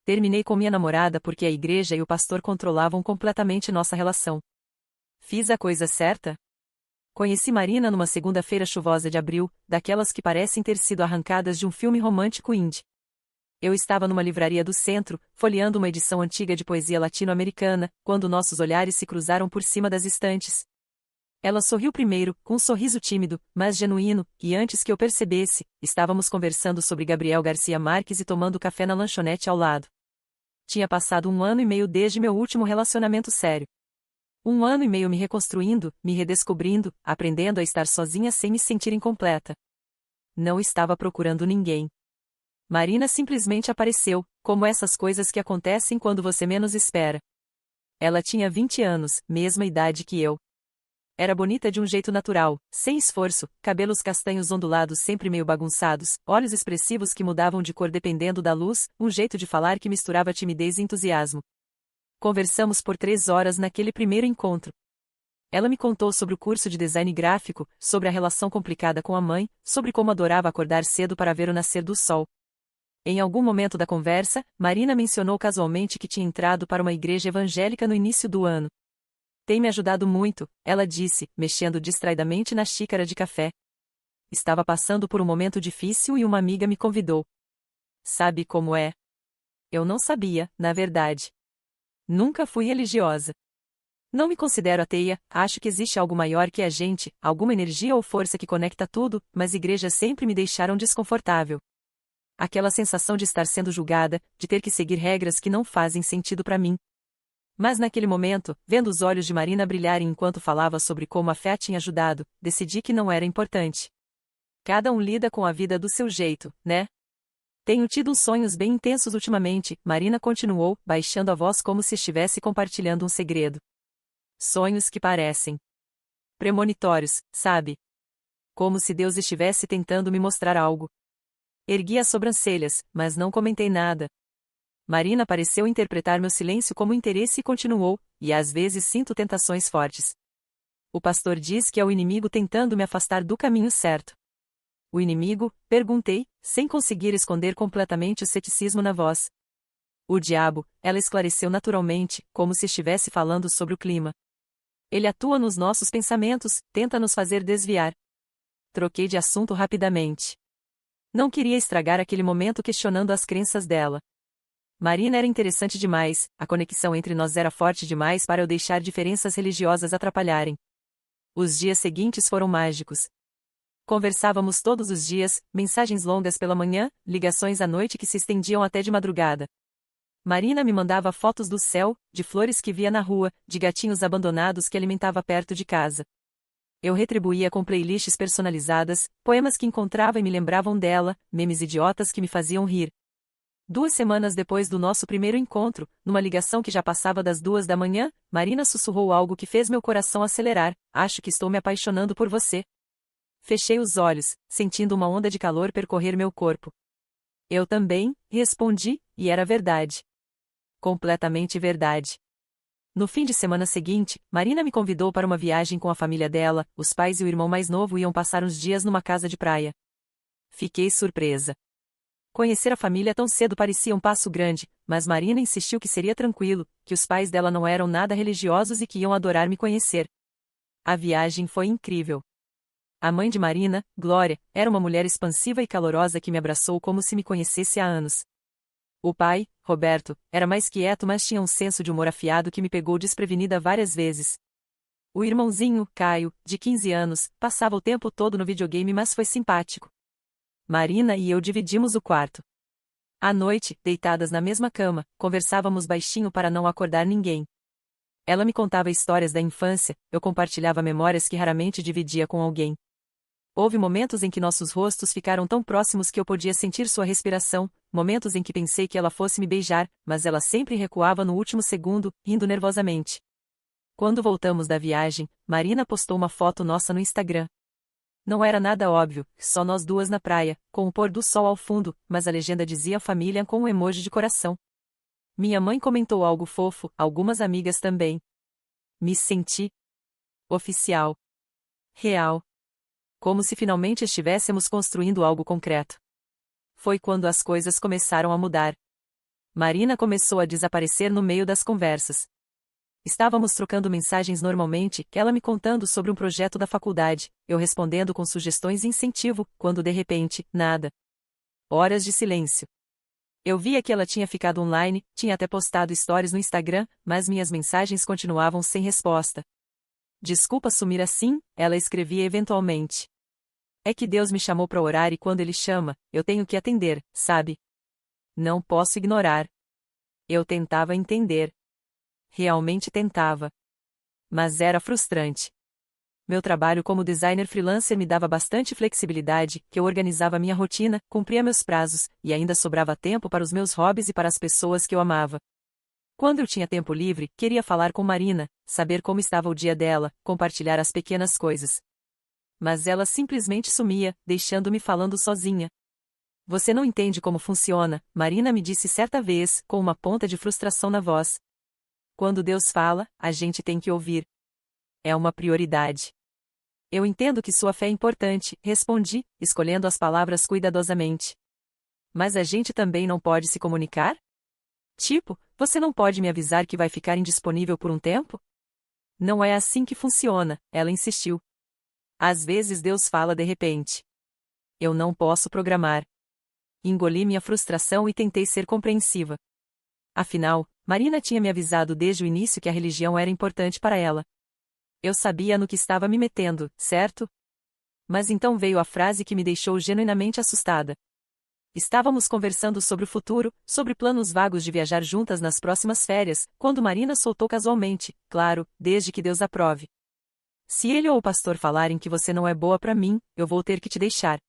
Terminei com minha namorada porque a igreja e o pastor controlavam completamente nossa relação. Fiz a coisa certa? Conheci Marina numa segunda-feira chuvosa de abril, daquelas que parecem ter sido arrancadas de um filme romântico indie. Eu estava numa livraria do centro, folheando uma edição antiga de poesia latino-americana, quando nossos olhares se cruzaram por cima das estantes. Ela sorriu primeiro, com um sorriso tímido, mas genuíno, e antes que eu percebesse, estávamos conversando sobre Gabriel Garcia Marques e tomando café na lanchonete ao lado. Tinha passado 1 ano e meio desde meu último relacionamento sério. 1 ano e meio me reconstruindo, me redescobrindo, aprendendo a estar sozinha sem me sentir incompleta. Não estava procurando ninguém. Marina simplesmente apareceu, como essas coisas que acontecem quando você menos espera. Ela tinha 20 anos, mesma idade que eu. Era bonita de um jeito natural, sem esforço, cabelos castanhos ondulados sempre meio bagunçados, olhos expressivos que mudavam de cor dependendo da luz, um jeito de falar que misturava timidez e entusiasmo. Conversamos por 3 horas naquele primeiro encontro. Ela me contou sobre o curso de design gráfico, sobre a relação complicada com a mãe, sobre como adorava acordar cedo para ver o nascer do sol. Em algum momento da conversa, Marina mencionou casualmente que tinha entrado para uma igreja evangélica no início do ano. Tem me ajudado muito, ela disse, mexendo distraidamente na xícara de café. Estava passando por um momento difícil e uma amiga me convidou. Sabe como é? Eu não sabia, na verdade. Nunca fui religiosa. Não me considero ateia, acho que existe algo maior que a gente, alguma energia ou força que conecta tudo, mas igrejas sempre me deixaram desconfortável. Aquela sensação de estar sendo julgada, de ter que seguir regras que não fazem sentido para mim. Mas naquele momento, vendo os olhos de Marina brilharem enquanto falava sobre como a fé a tinha ajudado, decidi que não era importante. Cada um lida com a vida do seu jeito, né? Tenho tido uns sonhos bem intensos ultimamente, Marina continuou, baixando a voz como se estivesse compartilhando um segredo. Sonhos que parecem premonitórios, sabe? Como se Deus estivesse tentando me mostrar algo. Ergui as sobrancelhas, mas não comentei nada. Marina pareceu interpretar meu silêncio como interesse e continuou, e às vezes sinto tentações fortes. O pastor diz que é o inimigo tentando me afastar do caminho certo. O inimigo? Perguntei, sem conseguir esconder completamente o ceticismo na voz. O diabo, ela esclareceu naturalmente, como se estivesse falando sobre o clima. Ele atua nos nossos pensamentos, tenta nos fazer desviar. Troquei de assunto rapidamente. Não queria estragar aquele momento questionando as crenças dela. Marina era interessante demais, a conexão entre nós era forte demais para eu deixar diferenças religiosas atrapalharem. Os dias seguintes foram mágicos. Conversávamos todos os dias, mensagens longas pela manhã, ligações à noite que se estendiam até de madrugada. Marina me mandava fotos do céu, de flores que via na rua, de gatinhos abandonados que alimentava perto de casa. Eu retribuía com playlists personalizadas, poemas que encontrava e me lembravam dela, memes idiotas que me faziam rir. 2 semanas depois do nosso primeiro encontro, numa ligação que já passava das 2 da manhã, Marina sussurrou algo que fez meu coração acelerar. Acho que estou me apaixonando por você. Fechei os olhos, sentindo uma onda de calor percorrer meu corpo. Eu também, respondi, e era verdade. Completamente verdade. No fim de semana seguinte, Marina me convidou para uma viagem com a família dela, os pais e o irmão mais novo iam passar uns dias numa casa de praia. Fiquei surpresa. Conhecer a família tão cedo parecia um passo grande, mas Marina insistiu que seria tranquilo, que os pais dela não eram nada religiosos e que iam adorar me conhecer. A viagem foi incrível. A mãe de Marina, Glória, era uma mulher expansiva e calorosa que me abraçou como se me conhecesse há anos. O pai, Roberto, era mais quieto mas tinha um senso de humor afiado que me pegou desprevenida várias vezes. O irmãozinho, Caio, de 15 anos, passava o tempo todo no videogame mas foi simpático. Marina e eu dividimos o quarto. À noite, deitadas na mesma cama, conversávamos baixinho para não acordar ninguém. Ela me contava histórias da infância, eu compartilhava memórias que raramente dividia com alguém. Houve momentos em que nossos rostos ficaram tão próximos que eu podia sentir sua respiração, momentos em que pensei que ela fosse me beijar, mas ela sempre recuava no último segundo, rindo nervosamente. Quando voltamos da viagem, Marina postou uma foto nossa no Instagram. Não era nada óbvio, só nós duas na praia, com o pôr do sol ao fundo, mas a legenda dizia família com um emoji de coração. Minha mãe comentou algo fofo, algumas amigas também. Me senti oficial. Real. Como se finalmente estivéssemos construindo algo concreto. Foi quando as coisas começaram a mudar. Marina começou a desaparecer no meio das conversas. Estávamos trocando mensagens normalmente, ela me contando sobre um projeto da faculdade, eu respondendo com sugestões e incentivo, quando de repente, nada. Horas de silêncio. Eu via que ela tinha ficado online, tinha até postado stories no Instagram, mas minhas mensagens continuavam sem resposta. Desculpa sumir assim, ela escrevia eventualmente. É que Deus me chamou para orar e quando Ele chama, eu tenho que atender, sabe? Não posso ignorar. Eu tentava entender. Realmente tentava. Mas era frustrante. Meu trabalho como designer freelancer me dava bastante flexibilidade, que eu organizava minha rotina, cumpria meus prazos, e ainda sobrava tempo para os meus hobbies e para as pessoas que eu amava. Quando eu tinha tempo livre, queria falar com Marina, saber como estava o dia dela, compartilhar as pequenas coisas. Mas ela simplesmente sumia, deixando-me falando sozinha. Você não entende como funciona, Marina me disse certa vez, com uma ponta de frustração na voz. Quando Deus fala, a gente tem que ouvir. É uma prioridade. Eu entendo que sua fé é importante, respondi, escolhendo as palavras cuidadosamente. Mas a gente também não pode se comunicar? Tipo, você não pode me avisar que vai ficar indisponível por um tempo? Não é assim que funciona, ela insistiu. Às vezes Deus fala de repente. Eu não posso programar. Engoli minha frustração e tentei ser compreensiva. Afinal, Marina tinha me avisado desde o início que a religião era importante para ela. Eu sabia no que estava me metendo, certo? Mas então veio a frase que me deixou genuinamente assustada. Estávamos conversando sobre o futuro, sobre planos vagos de viajar juntas nas próximas férias, quando Marina soltou casualmente, claro, desde que Deus aprove. Se ele ou o pastor falarem que você não é boa para mim, eu vou ter que te deixar.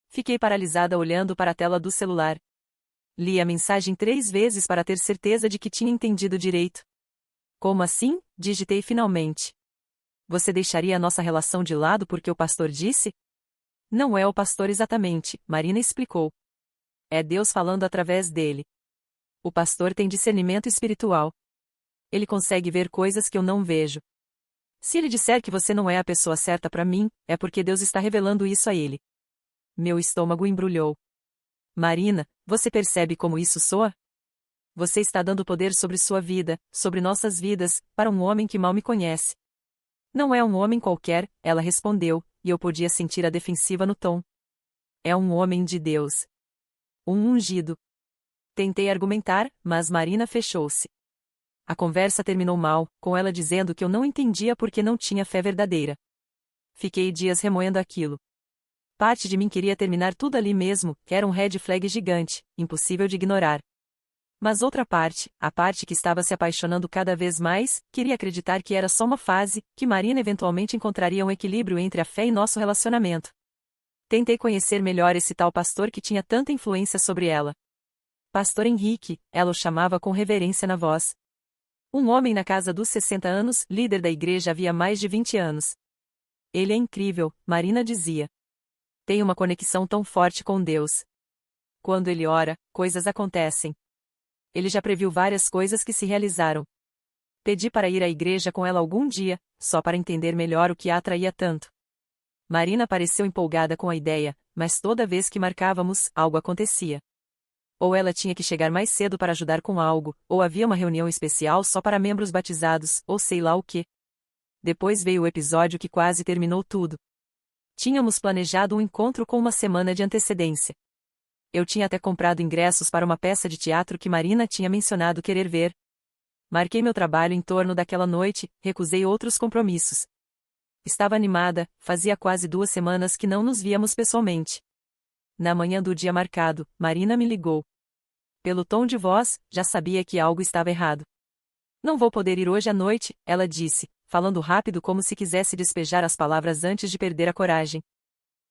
Fiquei paralisada olhando para a tela do celular. Li a mensagem 3 vezes para ter certeza de que tinha entendido direito. Como assim? Digitei finalmente. Você deixaria a nossa relação de lado porque o pastor disse? Não é o pastor exatamente, Marina explicou. É Deus falando através dele. O pastor tem discernimento espiritual. Ele consegue ver coisas que eu não vejo. Se ele disser que você não é a pessoa certa para mim, é porque Deus está revelando isso a ele. Meu estômago embrulhou. Marina, você percebe como isso soa? Você está dando poder sobre sua vida, sobre nossas vidas, para um homem que mal me conhece. Não é um homem qualquer, ela respondeu, e eu podia sentir a defensiva no tom. É um homem de Deus. Um ungido. Tentei argumentar, mas Marina fechou-se. A conversa terminou mal, com ela dizendo que eu não entendia porque não tinha fé verdadeira. Fiquei dias remoendo aquilo. Parte de mim queria terminar tudo ali mesmo, que era um red flag gigante, impossível de ignorar. Mas outra parte, a parte que estava se apaixonando cada vez mais, queria acreditar que era só uma fase, que Marina eventualmente encontraria um equilíbrio entre a fé e nosso relacionamento. Tentei conhecer melhor esse tal pastor que tinha tanta influência sobre ela. Pastor Henrique, ela o chamava com reverência na voz. Um homem na casa dos 60 anos, líder da igreja havia mais de 20 anos. Ele é incrível, Marina dizia. Tem uma conexão tão forte com Deus. Quando ele ora, coisas acontecem. Ele já previu várias coisas que se realizaram. Pedi para ir à igreja com ela algum dia, só para entender melhor o que a atraía tanto. Marina pareceu empolgada com a ideia, mas toda vez que marcávamos, algo acontecia. Ou ela tinha que chegar mais cedo para ajudar com algo, ou havia uma reunião especial só para membros batizados, ou sei lá o quê. Depois veio o episódio que quase terminou tudo. Tínhamos planejado um encontro com uma semana de antecedência. Eu tinha até comprado ingressos para uma peça de teatro que Marina tinha mencionado querer ver. Marquei meu trabalho em torno daquela noite, recusei outros compromissos. Estava animada, fazia quase 2 semanas que não nos víamos pessoalmente. Na manhã do dia marcado, Marina me ligou. Pelo tom de voz, já sabia que algo estava errado. Não vou poder ir hoje à noite, ela disse, falando rápido como se quisesse despejar as palavras antes de perder a coragem.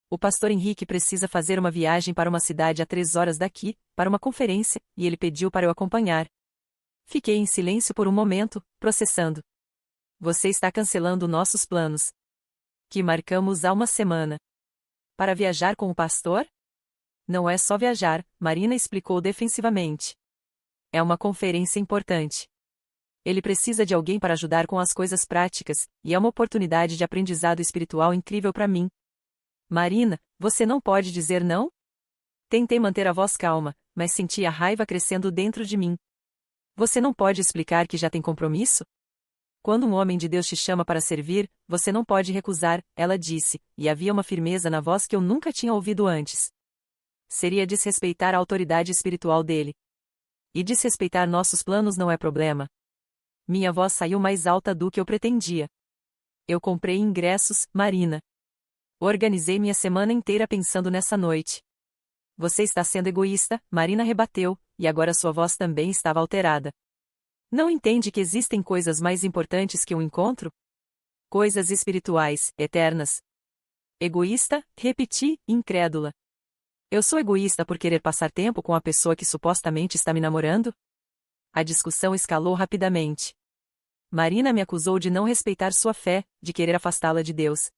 O pastor Henrique precisa fazer uma viagem para uma cidade a 3 horas daqui, para uma conferência, e ele pediu para eu acompanhar. Fiquei em silêncio por um momento, processando. Você está cancelando nossos planos. Que marcamos há uma semana. Para viajar com o pastor? Não é só viajar, Marina explicou defensivamente. É uma conferência importante. Ele precisa de alguém para ajudar com as coisas práticas, e é uma oportunidade de aprendizado espiritual incrível para mim. Marina, você não pode dizer não? Tentei manter a voz calma, mas senti a raiva crescendo dentro de mim. Você não pode explicar que já tem compromisso? Quando um homem de Deus te chama para servir, você não pode recusar, ela disse, e havia uma firmeza na voz que eu nunca tinha ouvido antes. Seria desrespeitar a autoridade espiritual dele. E desrespeitar nossos planos não é problema. Minha voz saiu mais alta do que eu pretendia. Eu comprei ingressos, Marina. Organizei minha semana inteira pensando nessa noite. Você está sendo egoísta, Marina rebateu, e agora sua voz também estava alterada. Não entende que existem coisas mais importantes que um encontro? Coisas espirituais, eternas. Egoísta, repeti, incrédula. Eu sou egoísta por querer passar tempo com a pessoa que supostamente está me namorando? A discussão escalou rapidamente. Marina me acusou de não respeitar sua fé, de querer afastá-la de Deus.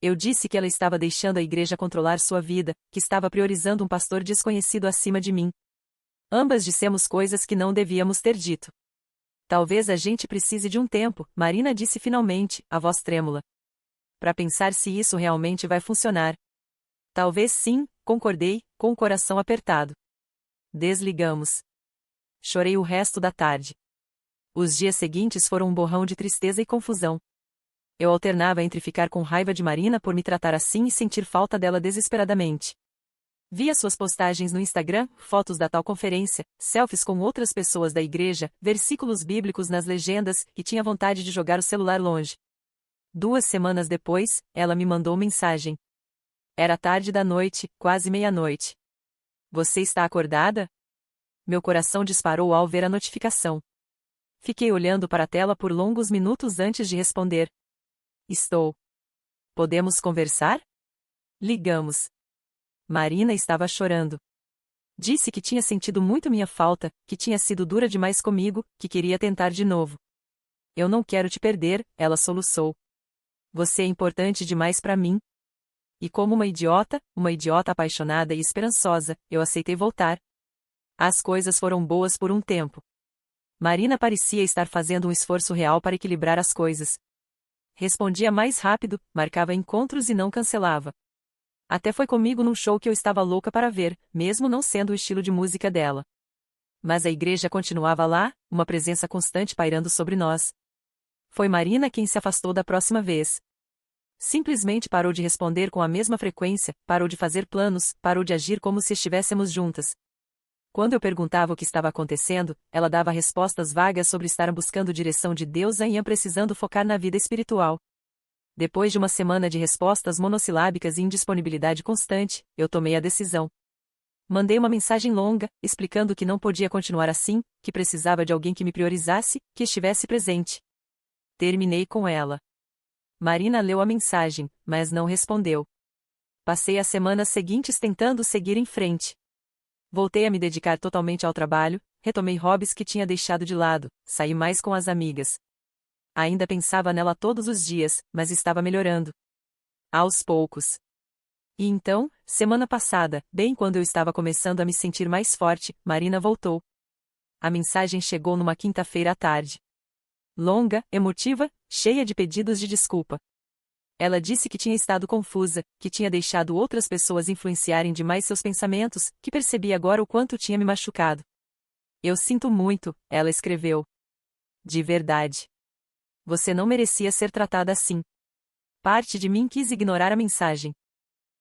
Eu disse que ela estava deixando a igreja controlar sua vida, que estava priorizando um pastor desconhecido acima de mim. Ambas dissemos coisas que não devíamos ter dito. Talvez a gente precise de um tempo, Marina disse finalmente, a voz trêmula. Para pensar se isso realmente vai funcionar. Talvez sim, concordei, com o coração apertado. Desligamos. Chorei o resto da tarde. Os dias seguintes foram um borrão de tristeza e confusão. Eu alternava entre ficar com raiva de Marina por me tratar assim e sentir falta dela desesperadamente. Via suas postagens no Instagram, fotos da tal conferência, selfies com outras pessoas da igreja, versículos bíblicos nas legendas, e tinha vontade de jogar o celular longe. 2 semanas depois, ela me mandou mensagem. Era tarde da noite, quase meia-noite. Você está acordada? Meu coração disparou ao ver a notificação. Fiquei olhando para a tela por longos minutos antes de responder. Estou. Podemos conversar? Ligamos. Marina estava chorando. Disse que tinha sentido muito minha falta, que tinha sido dura demais comigo, que queria tentar de novo. Eu não quero te perder, ela soluçou. Você é importante demais para mim. E como uma idiota apaixonada e esperançosa, eu aceitei voltar. As coisas foram boas por um tempo. Marina parecia estar fazendo um esforço real para equilibrar as coisas. Respondia mais rápido, marcava encontros e não cancelava. Até foi comigo num show que eu estava louca para ver, mesmo não sendo o estilo de música dela. Mas a igreja continuava lá, uma presença constante pairando sobre nós. Foi Marina quem se afastou da próxima vez. Simplesmente parou de responder com a mesma frequência, parou de fazer planos, parou de agir como se estivéssemos juntas. Quando eu perguntava o que estava acontecendo, ela dava respostas vagas sobre estar buscando direção de Deus e precisando focar na vida espiritual. Depois de uma semana de respostas monossilábicas e indisponibilidade constante, eu tomei a decisão. Mandei uma mensagem longa, explicando que não podia continuar assim, que precisava de alguém que me priorizasse, que estivesse presente. Terminei com ela. Marina leu a mensagem, mas não respondeu. Passei as semanas seguintes tentando seguir em frente. Voltei a me dedicar totalmente ao trabalho, retomei hobbies que tinha deixado de lado, saí mais com as amigas. Ainda pensava nela todos os dias, mas estava melhorando. Aos poucos. E então, semana passada, bem quando eu estava começando a me sentir mais forte, Marina voltou. A mensagem chegou numa quinta-feira à tarde. Longa, emotiva, cheia de pedidos de desculpa. Ela disse que tinha estado confusa, que tinha deixado outras pessoas influenciarem demais seus pensamentos, que percebia agora o quanto tinha me machucado. Eu sinto muito, ela escreveu. De verdade. Você não merecia ser tratada assim. Parte de mim quis ignorar a mensagem.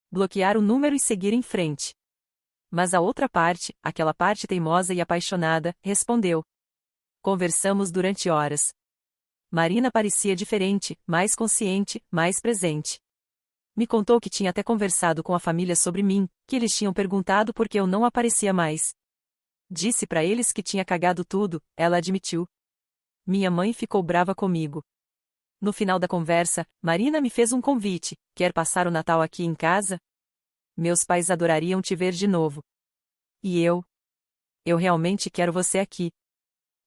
Bloquear o número e seguir em frente. Mas a outra parte, aquela parte teimosa e apaixonada, respondeu. Conversamos durante horas. Marina parecia diferente, mais consciente, mais presente. Me contou que tinha até conversado com a família sobre mim, que eles tinham perguntado por que eu não aparecia mais. Disse para eles que tinha cagado tudo, ela admitiu. Minha mãe ficou brava comigo. No final da conversa, Marina me fez um convite: quer passar o Natal aqui em casa? Meus pais adorariam te ver de novo. E eu? Eu realmente quero você aqui.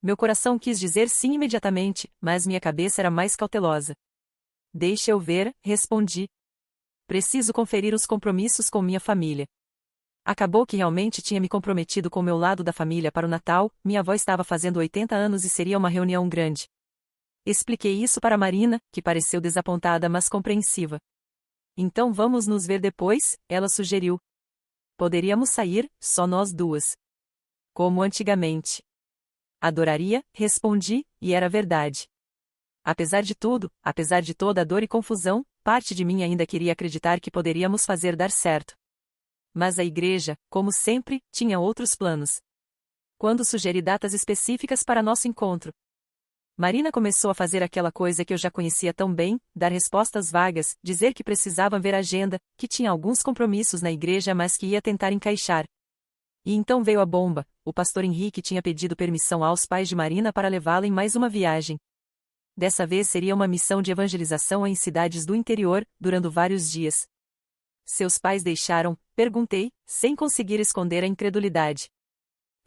Meu coração quis dizer sim imediatamente, mas minha cabeça era mais cautelosa. Deixa eu ver, respondi. Preciso conferir os compromissos com minha família. Acabou que realmente tinha me comprometido com meu lado da família para o Natal, minha avó estava fazendo 80 anos e seria uma reunião grande. Expliquei isso para Marina, que pareceu desapontada mas compreensiva. Então vamos nos ver depois, ela sugeriu. Poderíamos sair, só nós duas. Como antigamente. Adoraria, respondi, e era verdade. Apesar de tudo, apesar de toda a dor e confusão, parte de mim ainda queria acreditar que poderíamos fazer dar certo. Mas a igreja, como sempre, tinha outros planos. Quando sugeri datas específicas para nosso encontro, Marina começou a fazer aquela coisa que eu já conhecia tão bem, dar respostas vagas, dizer que precisava ver a agenda, que tinha alguns compromissos na igreja mas que ia tentar encaixar. E então veio a bomba: o pastor Henrique tinha pedido permissão aos pais de Marina para levá-la em mais uma viagem. Dessa vez seria uma missão de evangelização em cidades do interior, durando vários dias. Seus pais deixaram? Perguntei, sem conseguir esconder a incredulidade.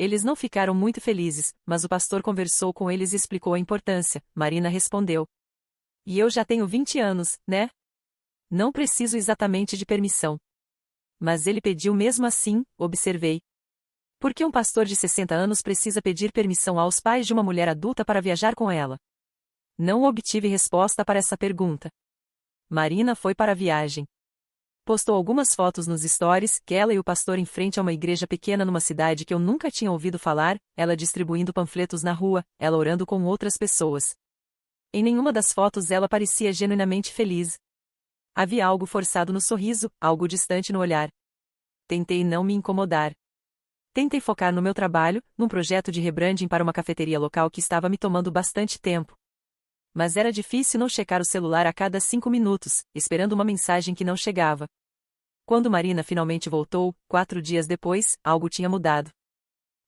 Eles não ficaram muito felizes, mas o pastor conversou com eles e explicou a importância. Marina respondeu: E eu já tenho 20 anos, né? Não preciso exatamente de permissão. Mas ele pediu mesmo assim, observei. Por que um pastor de 60 anos precisa pedir permissão aos pais de uma mulher adulta para viajar com ela? Não obtive resposta para essa pergunta. Marina foi para a viagem. Postou algumas fotos nos stories, que ela e o pastor em frente a uma igreja pequena numa cidade que eu nunca tinha ouvido falar, ela distribuindo panfletos na rua, ela orando com outras pessoas. Em nenhuma das fotos ela parecia genuinamente feliz. Havia algo forçado no sorriso, algo distante no olhar. Tentei não me incomodar. Tentei focar no meu trabalho, num projeto de rebranding para uma cafeteria local que estava me tomando bastante tempo. Mas era difícil não checar o celular a cada 5 minutos, esperando uma mensagem que não chegava. Quando Marina finalmente voltou, 4 dias depois, algo tinha mudado.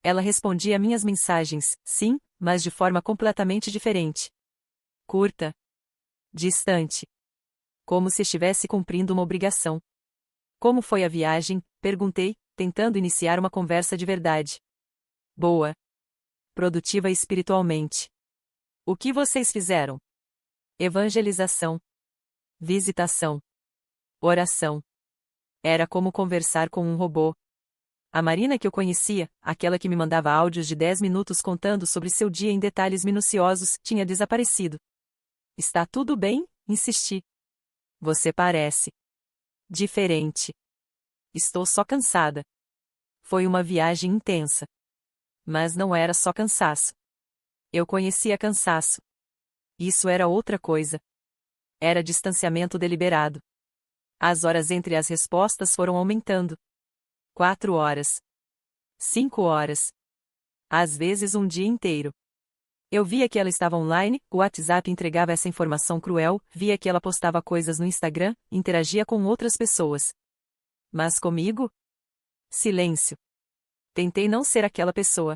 Ela respondia minhas mensagens, sim, mas de forma completamente diferente. Curta. Distante. Como se estivesse cumprindo uma obrigação. Como foi a viagem? Perguntei, tentando iniciar uma conversa de verdade. Boa. Produtiva espiritualmente. O que vocês fizeram? Evangelização. Visitação. Oração. Era como conversar com um robô. A Marina que eu conhecia, aquela que me mandava áudios de 10 minutos contando sobre seu dia em detalhes minuciosos, tinha desaparecido. Está tudo bem? Insisti. Você parece diferente. Estou só cansada. Foi uma viagem intensa. Mas não era só cansaço. Eu conhecia cansaço. Isso era outra coisa. Era distanciamento deliberado. As horas entre as respostas foram aumentando. 4 horas. 5 horas. Às vezes um dia inteiro. Eu via que ela estava online, o WhatsApp entregava essa informação cruel, via que ela postava coisas no Instagram, interagia com outras pessoas. Mas comigo? Silêncio. Tentei não ser aquela pessoa.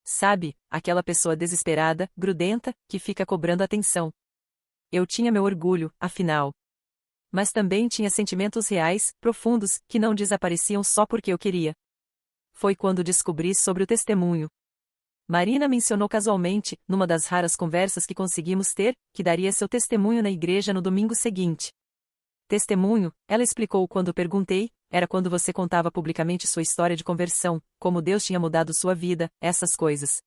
Sabe, aquela pessoa desesperada, grudenta, que fica cobrando atenção. Eu tinha meu orgulho, afinal. Mas também tinha sentimentos reais, profundos, que não desapareciam só porque eu queria. Foi quando descobri sobre o testemunho. Marina mencionou casualmente, numa das raras conversas que conseguimos ter, que daria seu testemunho na igreja no domingo seguinte. Testemunho, ela explicou quando perguntei, era quando você contava publicamente sua história de conversão, como Deus tinha mudado sua vida, essas coisas.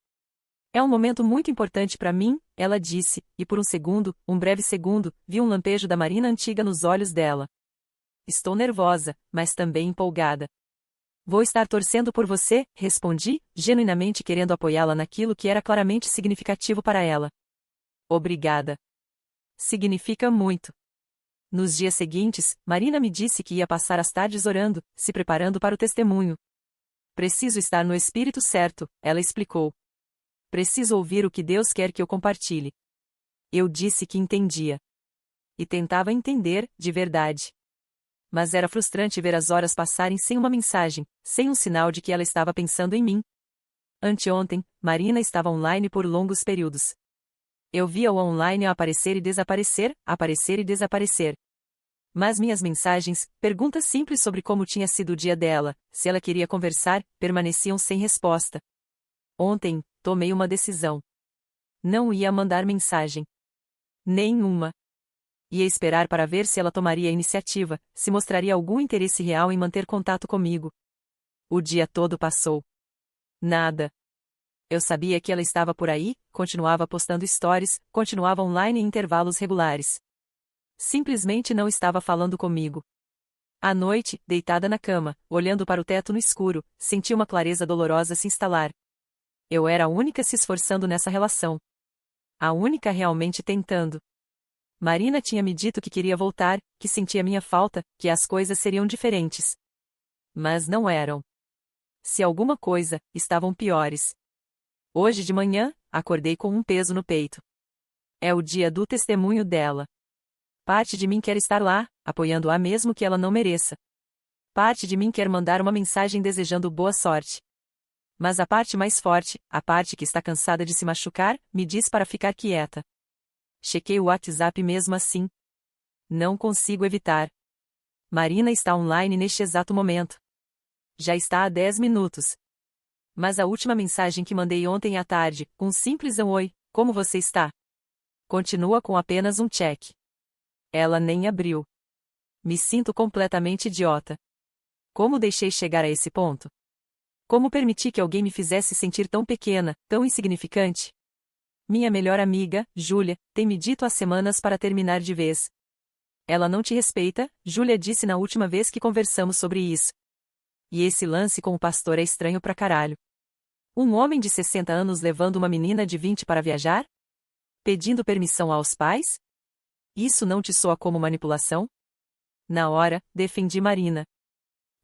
É um momento muito importante para mim, ela disse, e por um segundo, um breve segundo, vi um lampejo da Marina antiga nos olhos dela. Estou nervosa, mas também empolgada. Vou estar torcendo por você, respondi, genuinamente querendo apoiá-la naquilo que era claramente significativo para ela. Obrigada. Significa muito. Nos dias seguintes, Marina me disse que ia passar as tardes orando, se preparando para o testemunho. Preciso estar no espírito certo, ela explicou. Preciso ouvir o que Deus quer que eu compartilhe. Eu disse que entendia. E tentava entender, de verdade. Mas era frustrante ver as horas passarem sem uma mensagem, sem um sinal de que ela estava pensando em mim. Anteontem, Marina estava online por longos períodos. Eu via o online aparecer e desaparecer, aparecer e desaparecer. Mas minhas mensagens, perguntas simples sobre como tinha sido o dia dela, se ela queria conversar, permaneciam sem resposta. Ontem, tomei uma decisão. Não ia mandar mensagem. Nenhuma. Ia esperar para ver se ela tomaria a iniciativa, se mostraria algum interesse real em manter contato comigo. O dia todo passou. Nada. Eu sabia que ela estava por aí, continuava postando stories, continuava online em intervalos regulares. Simplesmente não estava falando comigo. À noite, deitada na cama, olhando para o teto no escuro, senti uma clareza dolorosa se instalar. Eu era a única se esforçando nessa relação. A única realmente tentando. Marina tinha me dito que queria voltar, que sentia minha falta, que as coisas seriam diferentes. Mas não eram. Se alguma coisa, estavam piores. Hoje de manhã, acordei com um peso no peito. É o dia do testemunho dela. Parte de mim quer estar lá, apoiando-a mesmo que ela não mereça. Parte de mim quer mandar uma mensagem desejando boa sorte. Mas a parte mais forte, a parte que está cansada de se machucar, me diz para ficar quieta. Chequei o WhatsApp mesmo assim. Não consigo evitar. Marina está online neste exato momento. Já está há 10 minutos. Mas a última mensagem que mandei ontem à tarde, um simples oi, como você está? Continua com apenas um check. Ela nem abriu. Me sinto completamente idiota. Como deixei chegar a esse ponto? Como permiti que alguém me fizesse sentir tão pequena, tão insignificante? Minha melhor amiga, Júlia, tem me dito há semanas para terminar de vez. Ela não te respeita, Júlia disse na última vez que conversamos sobre isso. E esse lance com o pastor é estranho pra caralho. Um homem de 60 anos levando uma menina de 20 para viajar? Pedindo permissão aos pais? Isso não te soa como manipulação? Na hora, defendi Marina.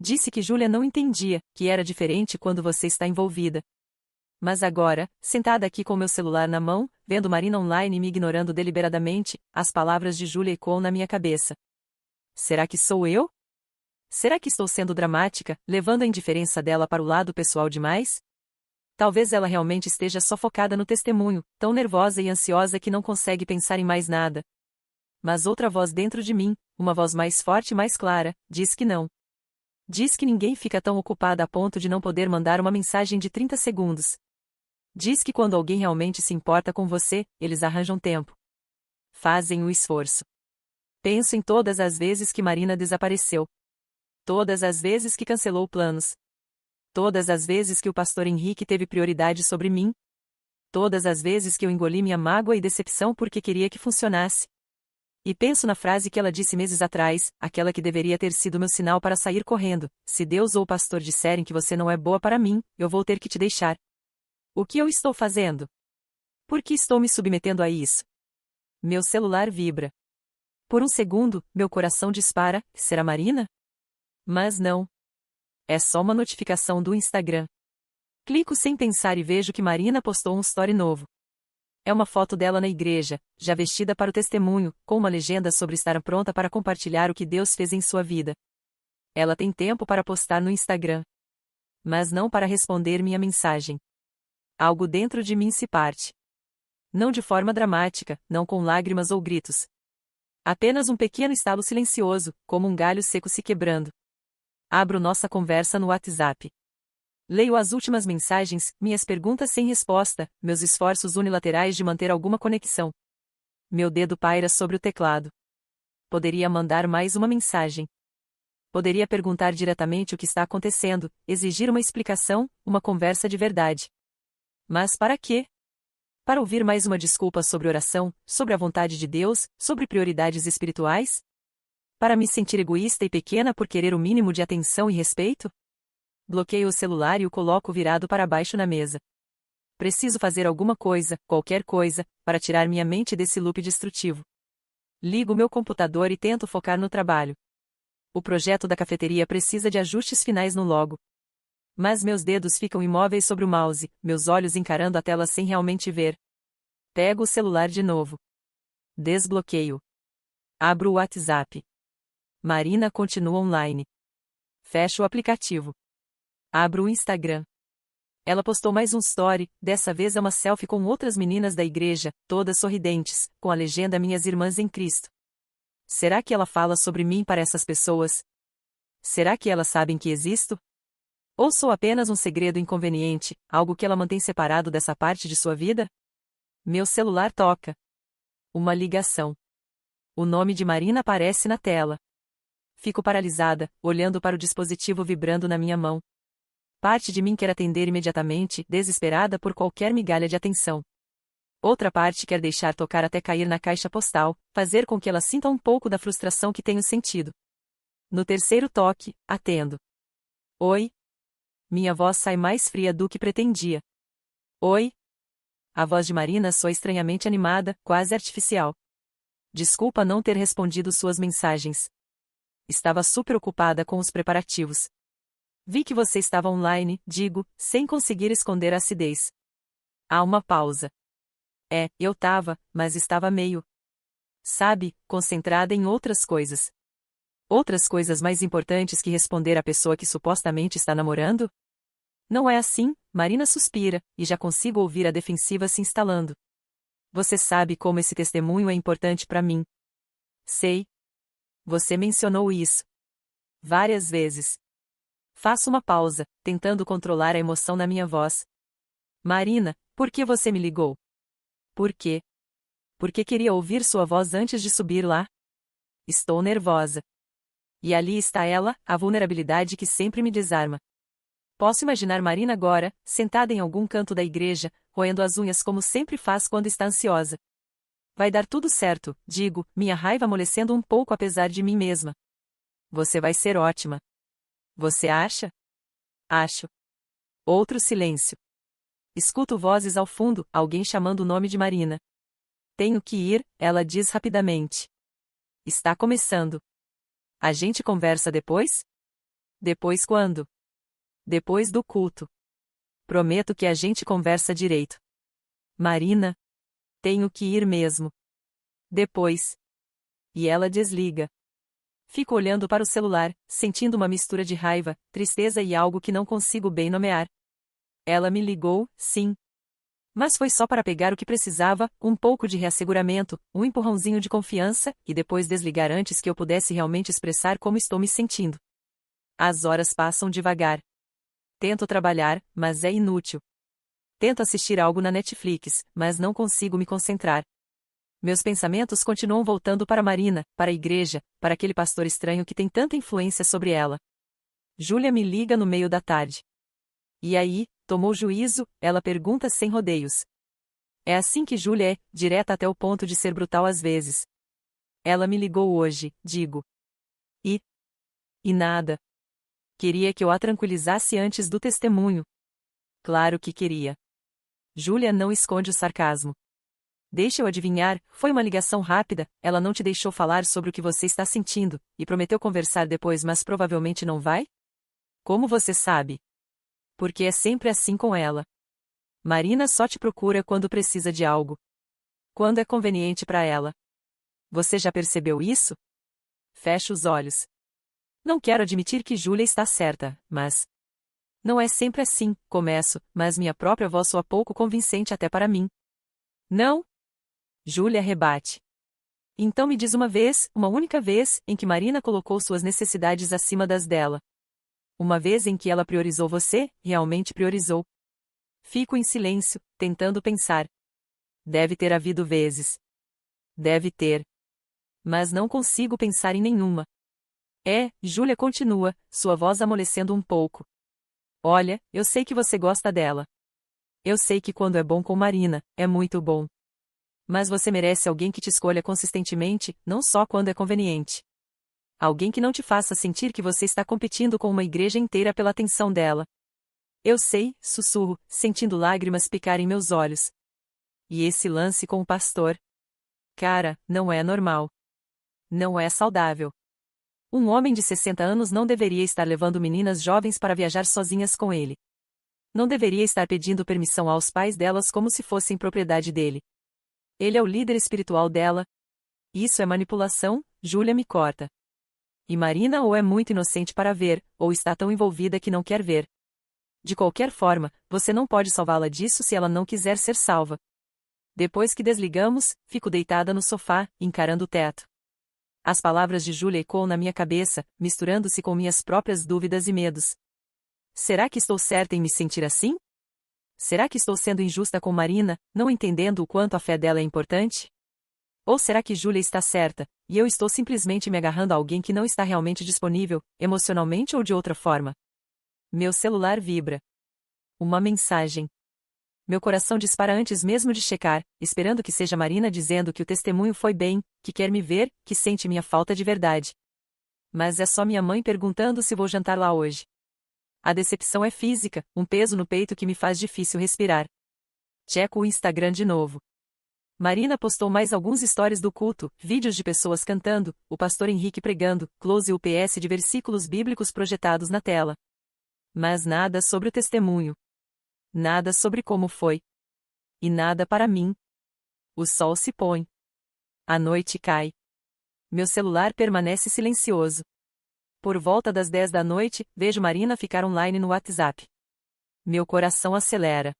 Disse que Júlia não entendia, que era diferente quando você está envolvida. Mas agora, sentada aqui com meu celular na mão, vendo Marina online e me ignorando deliberadamente, as palavras de Júlia ecoam na minha cabeça. Será que sou eu? Será que estou sendo dramática, levando a indiferença dela para o lado pessoal demais? Talvez ela realmente esteja só focada no testemunho, tão nervosa e ansiosa que não consegue pensar em mais nada. Mas outra voz dentro de mim, uma voz mais forte e mais clara, diz que não. Diz que ninguém fica tão ocupada a ponto de não poder mandar uma mensagem de 30 segundos. Diz que quando alguém realmente se importa com você, eles arranjam tempo. Fazem o esforço. Penso em todas as vezes que Marina desapareceu. Todas as vezes que cancelou planos. Todas as vezes que o pastor Henrique teve prioridade sobre mim. Todas as vezes que eu engoli minha mágoa e decepção porque queria que funcionasse. E penso na frase que ela disse meses atrás, aquela que deveria ter sido meu sinal para sair correndo: se Deus ou o pastor disserem que você não é boa para mim, eu vou ter que te deixar. O que eu estou fazendo? Por que estou me submetendo a isso? Meu celular vibra. Por um segundo, meu coração dispara: será Marina? Mas não. É só uma notificação do Instagram. Clico sem pensar e vejo que Marina postou um story novo. É uma foto dela na igreja, já vestida para o testemunho, com uma legenda sobre estar pronta para compartilhar o que Deus fez em sua vida. Ela tem tempo para postar no Instagram. Mas não para responder minha mensagem. Algo dentro de mim se parte. Não de forma dramática, não com lágrimas ou gritos. Apenas um pequeno estalo silencioso, como um galho seco se quebrando. Abro nossa conversa no WhatsApp. Leio as últimas mensagens, minhas perguntas sem resposta, meus esforços unilaterais de manter alguma conexão. Meu dedo paira sobre o teclado. Poderia mandar mais uma mensagem. Poderia perguntar diretamente o que está acontecendo, exigir uma explicação, uma conversa de verdade. Mas para quê? Para ouvir mais uma desculpa sobre oração, sobre a vontade de Deus, sobre prioridades espirituais? Para me sentir egoísta e pequena por querer o mínimo de atenção e respeito? Bloqueio o celular e o coloco virado para baixo na mesa. Preciso fazer alguma coisa, qualquer coisa, para tirar minha mente desse loop destrutivo. Ligo meu computador e tento focar no trabalho. O projeto da cafeteria precisa de ajustes finais no logo. Mas meus dedos ficam imóveis sobre o mouse, meus olhos encarando a tela sem realmente ver. Pego o celular de novo. Desbloqueio. Abro o WhatsApp. Marina continua online. Fecho o aplicativo. Abro o Instagram. Ela postou mais um story, dessa vez é uma selfie com outras meninas da igreja, todas sorridentes, com a legenda Minhas Irmãs em Cristo. Será que ela fala sobre mim para essas pessoas? Será que elas sabem que existo? Ou sou apenas um segredo inconveniente, algo que ela mantém separado dessa parte de sua vida? Meu celular toca. Uma ligação. O nome de Marina aparece na tela. Fico paralisada, olhando para o dispositivo vibrando na minha mão. Parte de mim quer atender imediatamente, desesperada por qualquer migalha de atenção. Outra parte quer deixar tocar até cair na caixa postal, fazer com que ela sinta um pouco da frustração que tenho sentido. No terceiro toque, atendo. Oi? Minha voz sai mais fria do que pretendia. Oi? A voz de Marina soa estranhamente animada, quase artificial. Desculpa não ter respondido suas mensagens. Estava super ocupada com os preparativos. Vi que você estava online, digo, sem conseguir esconder a acidez. Há uma pausa. Eu tava, mas estava meio. Sabe, concentrada em outras coisas. Outras coisas mais importantes que responder à pessoa que supostamente está namorando? Não é assim, Marina suspira, e já consigo ouvir a defensiva se instalando. Você sabe como esse testemunho é importante para mim. Sei. Você mencionou isso. Várias vezes. Faço uma pausa, tentando controlar a emoção na minha voz. Marina, por que você me ligou? Por quê? Porque queria ouvir sua voz antes de subir lá. Estou nervosa. E ali está ela, a vulnerabilidade que sempre me desarma. Posso imaginar Marina agora, sentada em algum canto da igreja, roendo as unhas como sempre faz quando está ansiosa. Vai dar tudo certo, digo, minha raiva amolecendo um pouco apesar de mim mesma. Você vai ser ótima. Você acha? Acho. Outro silêncio. Escuto vozes ao fundo, alguém chamando o nome de Marina. Tenho que ir, ela diz rapidamente. Está começando. A gente conversa depois? Depois quando? Depois do culto. Prometo que a gente conversa direito. Marina? Tenho que ir mesmo. Depois. E ela desliga. Fico olhando para o celular, sentindo uma mistura de raiva, tristeza e algo que não consigo bem nomear. Ela me ligou, sim. Mas foi só para pegar o que precisava, um pouco de reasseguramento, um empurrãozinho de confiança, e depois desligar antes que eu pudesse realmente expressar como estou me sentindo. As horas passam devagar. Tento trabalhar, mas é inútil. Tento assistir algo na Netflix, mas não consigo me concentrar. Meus pensamentos continuam voltando para Marina, para a igreja, para aquele pastor estranho que tem tanta influência sobre ela. Júlia me liga no meio da tarde. E aí, tomou juízo? Ela pergunta sem rodeios. É assim que Júlia é, direta até o ponto de ser brutal às vezes. Ela me ligou hoje, digo. E nada. Queria que eu a tranquilizasse antes do testemunho. Claro que queria. Júlia não esconde o sarcasmo. Deixa eu adivinhar, foi uma ligação rápida, ela não te deixou falar sobre o que você está sentindo, e prometeu conversar depois, mas provavelmente não vai? Como você sabe? Porque é sempre assim com ela. Marina só te procura quando precisa de algo. Quando é conveniente para ela. Você já percebeu isso? Fecho os olhos. Não quero admitir que Júlia está certa, mas... Não é sempre assim, começo, mas minha própria voz soa pouco convincente até para mim. Não? Júlia rebate. Então me diz uma única vez, em que Marina colocou suas necessidades acima das dela. Uma vez em que ela priorizou você, realmente priorizou. Fico em silêncio, tentando pensar. Deve ter havido vezes. Deve ter. Mas não consigo pensar em nenhuma. Júlia continua, sua voz amolecendo um pouco. Olha, eu sei que você gosta dela. Eu sei que quando é bom com Marina, é muito bom. Mas você merece alguém que te escolha consistentemente, não só quando é conveniente. Alguém que não te faça sentir que você está competindo com uma igreja inteira pela atenção dela. Eu sei, sussurro, sentindo lágrimas picarem meus olhos. E esse lance com o pastor? Cara, não é normal. Não é saudável. Um homem de 60 anos não deveria estar levando meninas jovens para viajar sozinhas com ele. Não deveria estar pedindo permissão aos pais delas como se fossem propriedade dele. Ele é o líder espiritual dela. Isso é manipulação, Júlia me corta. E Marina ou é muito inocente para ver, ou está tão envolvida que não quer ver. De qualquer forma, você não pode salvá-la disso se ela não quiser ser salva. Depois que desligamos, fico deitada no sofá, encarando o teto. As palavras de Júlia ecoam na minha cabeça, misturando-se com minhas próprias dúvidas e medos. Será que estou certa em me sentir assim? Será que estou sendo injusta com Marina, não entendendo o quanto a fé dela é importante? Ou será que Júlia está certa, e eu estou simplesmente me agarrando a alguém que não está realmente disponível, emocionalmente ou de outra forma? Meu celular vibra. Uma mensagem. Meu coração dispara antes mesmo de checar, esperando que seja Marina dizendo que o testemunho foi bem, que quer me ver, que sente minha falta de verdade. Mas é só minha mãe perguntando se vou jantar lá hoje. A decepção é física, um peso no peito que me faz difícil respirar. Checo o Instagram de novo. Marina postou mais alguns stories do culto, vídeos de pessoas cantando, o pastor Henrique pregando, close UPS de versículos bíblicos projetados na tela. Mas nada sobre o testemunho. Nada sobre como foi. E nada para mim. O sol se põe. A noite cai. Meu celular permanece silencioso. Por volta das 10 da noite, vejo Marina ficar online no WhatsApp. Meu coração acelera.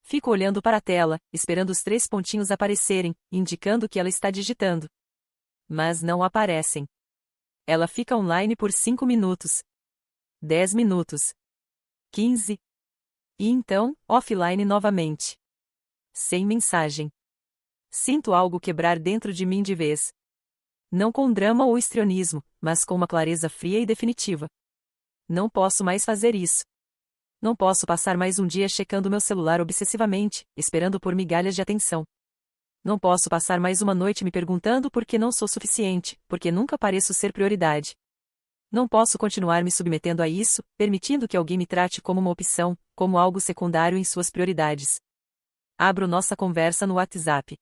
Fico olhando para a tela, esperando os 3 pontinhos aparecerem, indicando que ela está digitando. Mas não aparecem. Ela fica online por 5 minutos. 10 minutos. 15. E então, offline novamente. Sem mensagem. Sinto algo quebrar dentro de mim de vez. Não com drama ou histrionismo, mas com uma clareza fria e definitiva. Não posso mais fazer isso. Não posso passar mais um dia checando meu celular obsessivamente, esperando por migalhas de atenção. Não posso passar mais uma noite me perguntando por que não sou suficiente, porque nunca pareço ser prioridade. Não posso continuar me submetendo a isso, permitindo que alguém me trate como uma opção, como algo secundário em suas prioridades. Abro nossa conversa no WhatsApp.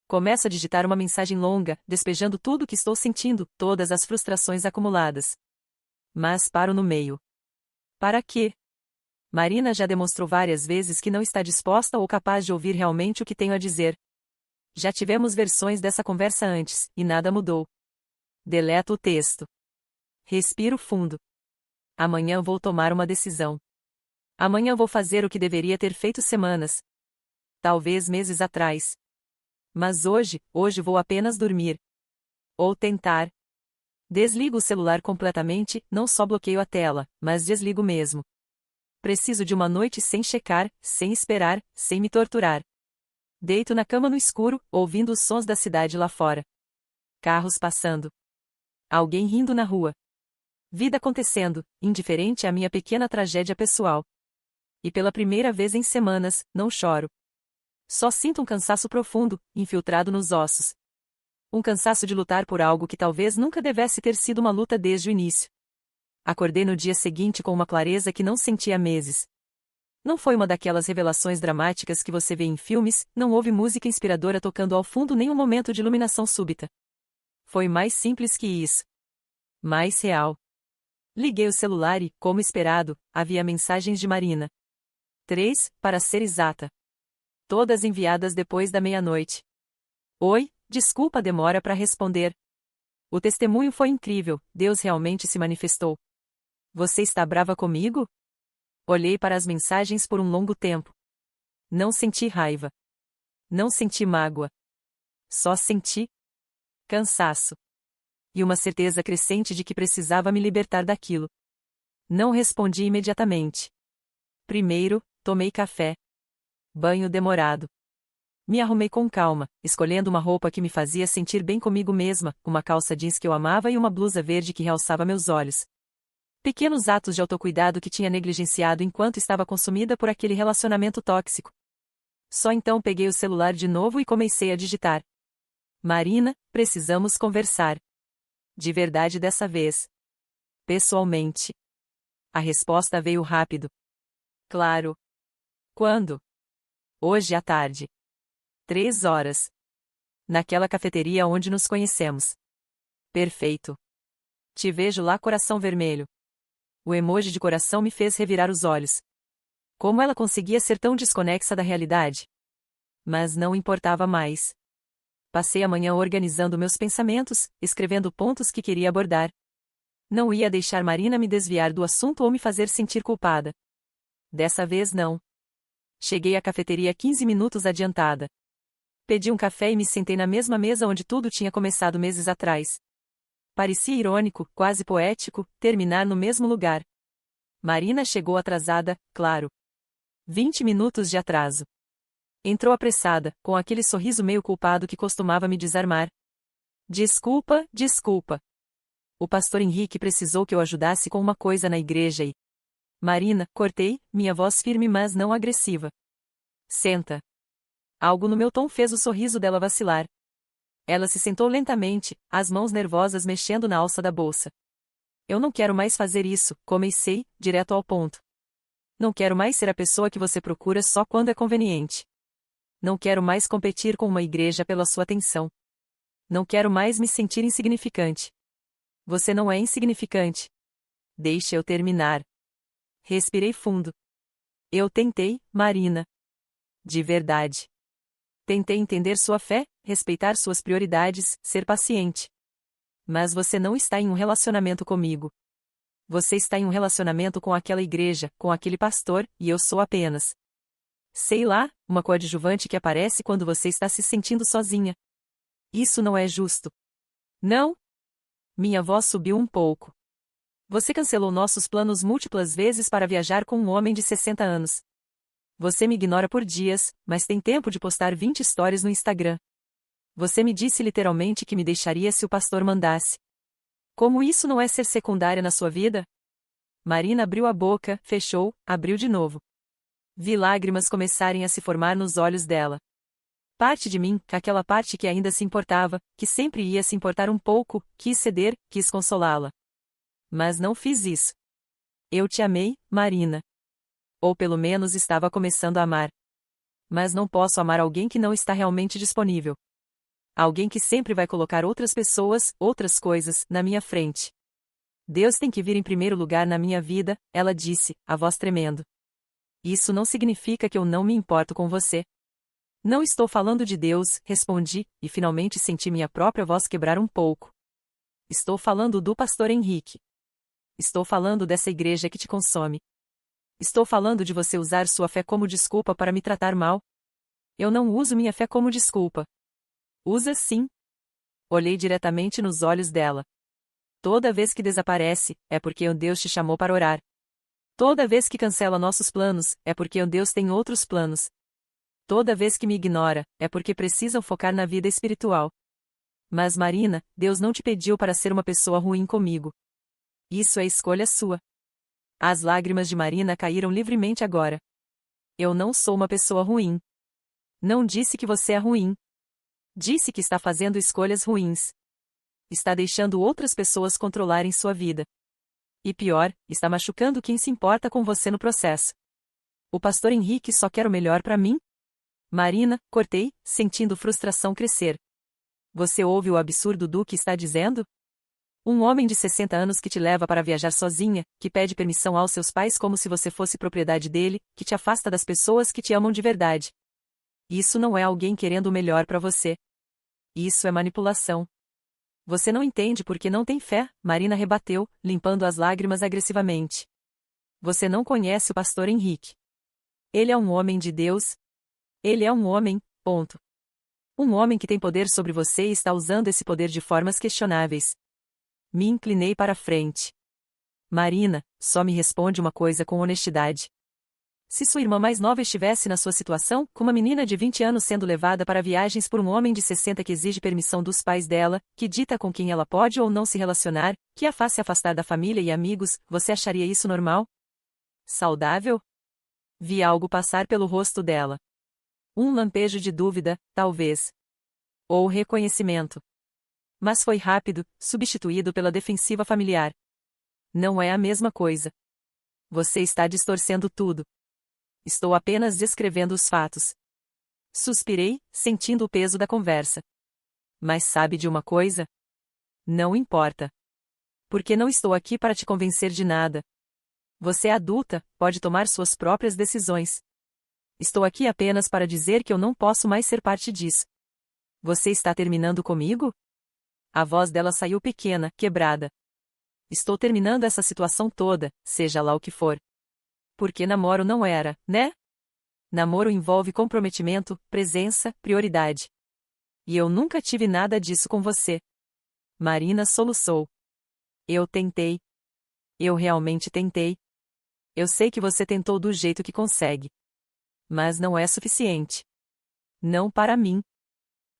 Começo a digitar uma mensagem longa, despejando tudo o que estou sentindo, todas as frustrações acumuladas. Mas paro no meio. Para quê? Marina já demonstrou várias vezes que não está disposta ou capaz de ouvir realmente o que tenho a dizer. Já tivemos versões dessa conversa antes, e nada mudou. Deleto o texto. Respiro fundo. Amanhã vou tomar uma decisão. Amanhã vou fazer o que deveria ter feito semanas. Talvez meses atrás. Mas hoje vou apenas dormir. Ou tentar. Desligo o celular completamente, não só bloqueio a tela, mas desligo mesmo. Preciso de uma noite sem checar, sem esperar, sem me torturar. Deito na cama no escuro, ouvindo os sons da cidade lá fora. Carros passando. Alguém rindo na rua. Vida acontecendo, indiferente à minha pequena tragédia pessoal. E pela primeira vez em semanas, não choro. Só sinto um cansaço profundo, infiltrado nos ossos. Um cansaço de lutar por algo que talvez nunca devesse ter sido uma luta desde o início. Acordei no dia seguinte com uma clareza que não sentia há meses. Não foi uma daquelas revelações dramáticas que você vê em filmes, não houve música inspiradora tocando ao fundo nem um momento de iluminação súbita. Foi mais simples que isso. Mais real. Liguei o celular e, como esperado, havia mensagens de Marina. 3, para ser exata. Todas enviadas depois da meia-noite. Oi, desculpa a demora para responder. O testemunho foi incrível, Deus realmente se manifestou. Você está brava comigo? Olhei para as mensagens por um longo tempo. Não senti raiva. Não senti mágoa. Só senti cansaço. E uma certeza crescente de que precisava me libertar daquilo. Não respondi imediatamente. Primeiro, tomei café. Banho demorado. Me arrumei com calma, escolhendo uma roupa que me fazia sentir bem comigo mesma, uma calça jeans que eu amava e uma blusa verde que realçava meus olhos. Pequenos atos de autocuidado que tinha negligenciado enquanto estava consumida por aquele relacionamento tóxico. Só então peguei o celular de novo e comecei a digitar. Marina, precisamos conversar. De verdade dessa vez. Pessoalmente. A resposta veio rápido. Claro. Quando? Hoje à tarde. 3 horas. Naquela cafeteria onde nos conhecemos. Perfeito. Te vejo lá, coração vermelho. O emoji de coração me fez revirar os olhos. Como ela conseguia ser tão desconexa da realidade? Mas não importava mais. Passei a manhã organizando meus pensamentos, escrevendo pontos que queria abordar. Não ia deixar Marina me desviar do assunto ou me fazer sentir culpada. Dessa vez não. Cheguei à cafeteria 15 minutos adiantada. Pedi um café e me sentei na mesma mesa onde tudo tinha começado meses atrás. Parecia irônico, quase poético, terminar no mesmo lugar. Marina chegou atrasada, claro. 20 minutos de atraso. Entrou apressada, com aquele sorriso meio culpado que costumava me desarmar. Desculpa, desculpa. O pastor Henrique precisou que eu ajudasse com uma coisa na igreja e... Marina, cortei, minha voz firme mas não agressiva. Senta. Algo no meu tom fez o sorriso dela vacilar. Ela se sentou lentamente, as mãos nervosas mexendo na alça da bolsa. Eu não quero mais fazer isso, comecei, direto ao ponto. Não quero mais ser a pessoa que você procura só quando é conveniente. Não quero mais competir com uma igreja pela sua atenção. Não quero mais me sentir insignificante. Você não é insignificante. Deixe eu terminar. Respirei fundo. Eu tentei, Marina. De verdade. Tentei entender sua fé, respeitar suas prioridades, ser paciente. Mas você não está em um relacionamento comigo. Você está em um relacionamento com aquela igreja, com aquele pastor, e eu sou apenas, sei lá, uma coadjuvante que aparece quando você está se sentindo sozinha. Isso não é justo. Não? Minha voz subiu um pouco. Você cancelou nossos planos múltiplas vezes para viajar com um homem de 60 anos. Você me ignora por dias, mas tem tempo de postar 20 stories no Instagram. Você me disse literalmente que me deixaria se o pastor mandasse. Como isso não é ser secundária na sua vida? Marina abriu a boca, fechou, abriu de novo. Vi lágrimas começarem a se formar nos olhos dela. Parte de mim, aquela parte que ainda se importava, que sempre ia se importar um pouco, quis ceder, quis consolá-la. Mas não fiz isso. Eu te amei, Marina. Ou pelo menos estava começando a amar. Mas não posso amar alguém que não está realmente disponível. Alguém que sempre vai colocar outras pessoas, outras coisas, na minha frente. Deus tem que vir em primeiro lugar na minha vida, ela disse, a voz tremendo. Isso não significa que eu não me importo com você. Não estou falando de Deus, respondi, e finalmente senti minha própria voz quebrar um pouco. Estou falando do pastor Henrique. Estou falando dessa igreja que te consome. Estou falando de você usar sua fé como desculpa para me tratar mal. Eu não uso minha fé como desculpa. Usa sim. Olhei diretamente nos olhos dela. Toda vez que desaparece, é porque Deus te chamou para orar. Toda vez que cancela nossos planos, é porque Deus tem outros planos. Toda vez que me ignora, é porque precisam focar na vida espiritual. Mas Marina, Deus não te pediu para ser uma pessoa ruim comigo. Isso é escolha sua. As lágrimas de Marina caíram livremente agora. Eu não sou uma pessoa ruim. Não disse que você é ruim. Disse que está fazendo escolhas ruins. Está deixando outras pessoas controlarem sua vida. E pior, está machucando quem se importa com você no processo. O pastor Henrique só quer o melhor para mim? Marina, cortei, sentindo frustração crescer. Você ouve o absurdo do que está dizendo? Um homem de 60 anos que te leva para viajar sozinha, que pede permissão aos seus pais como se você fosse propriedade dele, que te afasta das pessoas que te amam de verdade. Isso não é alguém querendo o melhor para você. Isso é manipulação. Você não entende porque não tem fé, Marina rebateu, limpando as lágrimas agressivamente. Você não conhece o pastor Henrique. Ele é um homem de Deus. Ele é um homem, ponto. Um homem que tem poder sobre você e está usando esse poder de formas questionáveis. Me inclinei para a frente. Marina, só me responde uma coisa com honestidade. Se sua irmã mais nova estivesse na sua situação, com uma menina de 20 anos sendo levada para viagens por um homem de 60 que exige permissão dos pais dela, que dita com quem ela pode ou não se relacionar, que a faz se afastar da família e amigos, você acharia isso normal? Saudável? Vi algo passar pelo rosto dela. Um lampejo de dúvida, talvez. Ou reconhecimento. Mas foi rápido, substituído pela defensiva familiar. Não é a mesma coisa. Você está distorcendo tudo. Estou apenas descrevendo os fatos. Suspirei, sentindo o peso da conversa. Mas sabe de uma coisa? Não importa. Porque não estou aqui para te convencer de nada. Você é adulta, pode tomar suas próprias decisões. Estou aqui apenas para dizer que eu não posso mais ser parte disso. Você está terminando comigo? A voz dela saiu pequena, quebrada. Estou terminando essa situação toda, seja lá o que for. Porque namoro não era, né? Namoro envolve comprometimento, presença, prioridade. E eu nunca tive nada disso com você. Marina soluçou. Eu tentei. Eu realmente tentei. Eu sei que você tentou do jeito que consegue. Mas não é suficiente. Não para mim.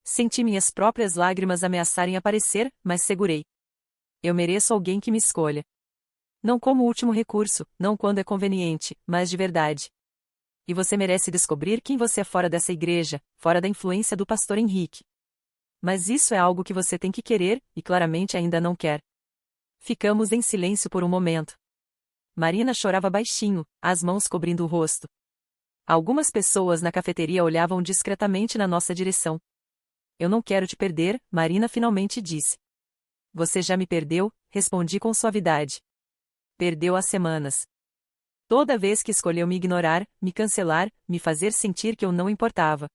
Senti minhas próprias lágrimas ameaçarem aparecer, mas segurei. Eu mereço alguém que me escolha. Não como último recurso, não quando é conveniente, mas de verdade. E você merece descobrir quem você é fora dessa igreja, fora da influência do pastor Henrique. Mas isso é algo que você tem que querer, e claramente ainda não quer. Ficamos em silêncio por um momento. Marina chorava baixinho, as mãos cobrindo o rosto. Algumas pessoas na cafeteria olhavam discretamente na nossa direção. Eu não quero te perder, Marina finalmente disse. Você já me perdeu, respondi com suavidade. Perdeu há semanas. Toda vez que escolheu me ignorar, me cancelar, me fazer sentir que eu não importava.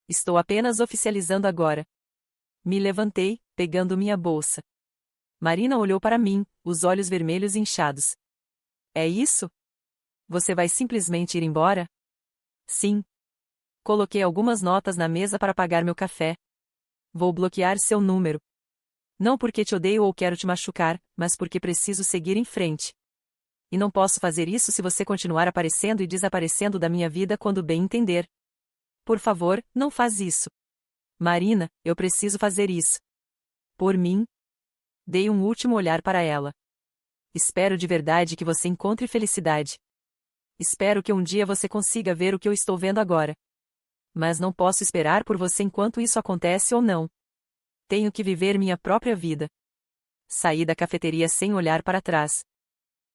Estou apenas oficializando agora. Me levantei, pegando minha bolsa. Marina olhou para mim, os olhos vermelhos inchados. É isso? Você vai simplesmente ir embora? Sim. Coloquei algumas notas na mesa para pagar meu café. Vou bloquear seu número. Não porque te odeio ou quero te machucar, mas porque preciso seguir em frente. E não posso fazer isso se você continuar aparecendo e desaparecendo da minha vida quando bem entender. Por favor, não faz isso. Marina, eu preciso fazer isso. Por mim? Dei um último olhar para ela. Espero de verdade que você encontre felicidade. Espero que um dia você consiga ver o que eu estou vendo agora. Mas não posso esperar por você enquanto isso acontece ou não. Tenho que viver minha própria vida. Saí da cafeteria sem olhar para trás.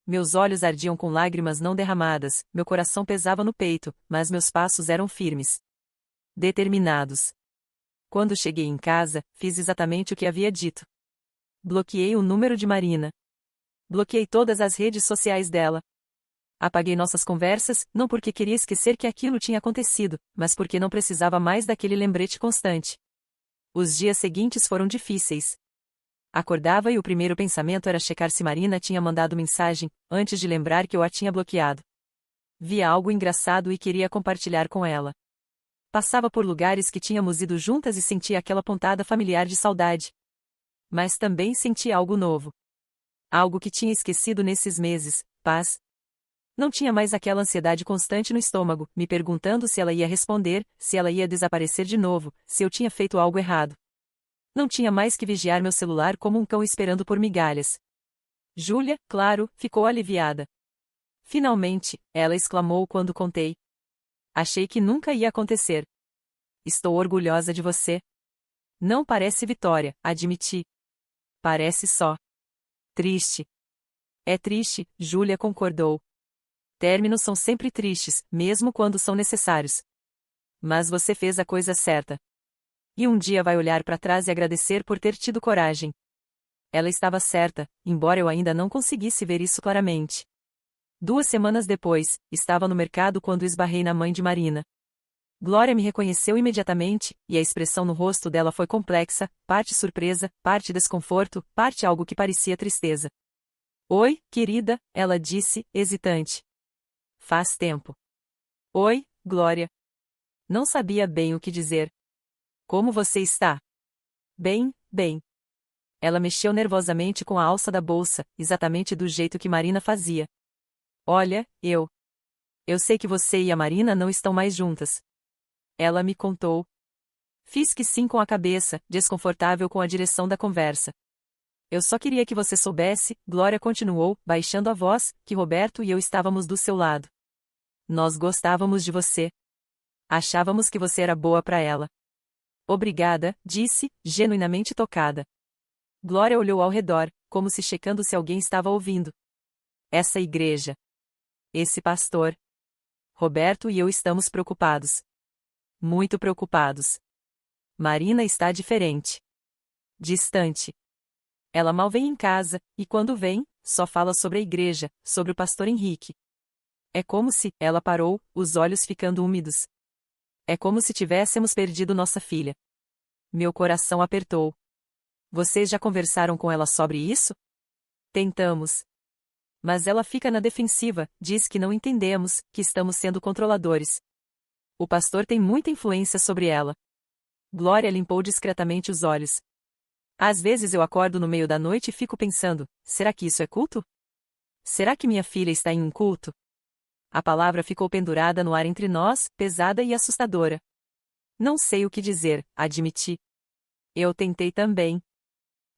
Meus olhos ardiam com lágrimas não derramadas, meu coração pesava no peito, mas meus passos eram firmes. Determinados. Quando cheguei em casa, fiz exatamente o que havia dito. Bloqueei o número de Marina. Bloqueei todas as redes sociais dela. Apaguei nossas conversas, não porque queria esquecer que aquilo tinha acontecido, mas porque não precisava mais daquele lembrete constante. Os dias seguintes foram difíceis. Acordava e o primeiro pensamento era checar se Marina tinha mandado mensagem, antes de lembrar que eu a tinha bloqueado. Via algo engraçado e queria compartilhar com ela. Passava por lugares que tínhamos ido juntas e sentia aquela pontada familiar de saudade. Mas também sentia algo novo. Algo que tinha esquecido nesses meses, paz. Não tinha mais aquela ansiedade constante no estômago, me perguntando se ela ia responder, se ela ia desaparecer de novo, se eu tinha feito algo errado. Não tinha mais que vigiar meu celular como um cão esperando por migalhas. Júlia, claro, ficou aliviada. Finalmente, ela exclamou quando contei. Achei que nunca ia acontecer. Estou orgulhosa de você. Não parece Vitória, admiti. Parece só. Triste. É triste, Júlia concordou. Términos são sempre tristes, mesmo quando são necessários. Mas você fez a coisa certa. E um dia vai olhar para trás e agradecer por ter tido coragem. Ela estava certa, embora eu ainda não conseguisse ver isso claramente. 2 semanas depois, estava no mercado quando esbarrei na mãe de Marina. Glória me reconheceu imediatamente, e a expressão no rosto dela foi complexa, parte surpresa, parte desconforto, parte algo que parecia tristeza. Oi, querida, ela disse, hesitante. Faz tempo. Oi, Glória. Não sabia bem o que dizer. Como você está? Bem, bem. Ela mexeu nervosamente com a alça da bolsa, exatamente do jeito que Marina fazia. Olha, eu sei que você e a Marina não estão mais juntas. Ela me contou. Fiz que sim com a cabeça, desconfortável com a direção da conversa. Eu só queria que você soubesse, Glória continuou, baixando a voz, que Roberto e eu estávamos do seu lado. Nós gostávamos de você. Achávamos que você era boa para ela. Obrigada, disse, genuinamente tocada. Glória olhou ao redor, como se checando se alguém estava ouvindo. Essa igreja. Esse pastor. Roberto e eu estamos preocupados. Muito preocupados. Marina está diferente. Distante. Ela mal vem em casa, e quando vem, só fala sobre a igreja, sobre o pastor Henrique. É como se, ela parou, os olhos ficando úmidos. É como se tivéssemos perdido nossa filha. Meu coração apertou. Vocês já conversaram com ela sobre isso? Tentamos. Mas ela fica na defensiva, diz que não entendemos, que estamos sendo controladores. O pastor tem muita influência sobre ela. Glória limpou discretamente os olhos. Às vezes eu acordo no meio da noite e fico pensando, será que isso é culto? Será que minha filha está em um culto? A palavra ficou pendurada no ar entre nós, pesada e assustadora. Não sei o que dizer, admiti. Eu tentei também.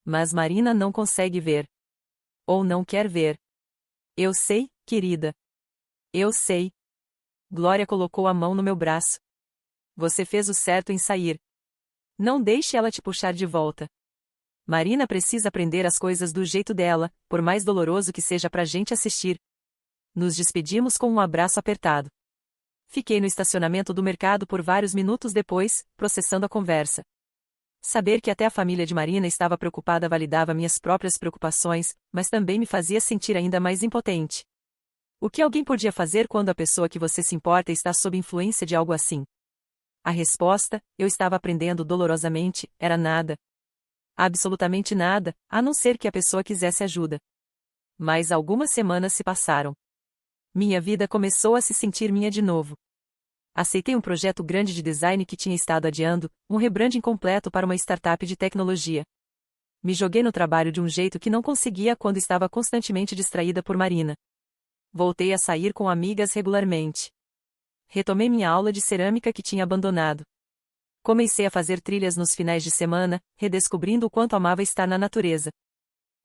Mas Marina não consegue ver. Ou não quer ver. Eu sei, querida. Eu sei. Glória colocou a mão no meu braço. Você fez o certo em sair. Não deixe ela te puxar de volta. Marina precisa aprender as coisas do jeito dela, por mais doloroso que seja pra gente assistir. Nos despedimos com um abraço apertado. Fiquei no estacionamento do mercado por vários minutos depois, processando a conversa. Saber que até a família de Marina estava preocupada validava minhas próprias preocupações, mas também me fazia sentir ainda mais impotente. O que alguém podia fazer quando a pessoa que você se importa está sob influência de algo assim? A resposta, eu estava aprendendo dolorosamente, era nada. Absolutamente nada, a não ser que a pessoa quisesse ajuda. Mas algumas semanas se passaram. Minha vida começou a se sentir minha de novo. Aceitei um projeto grande de design que tinha estado adiando, um rebranding completo para uma startup de tecnologia. Me joguei no trabalho de um jeito que não conseguia quando estava constantemente distraída por Marina. Voltei a sair com amigas regularmente. Retomei minha aula de cerâmica que tinha abandonado. Comecei a fazer trilhas nos finais de semana, redescobrindo o quanto amava estar na natureza.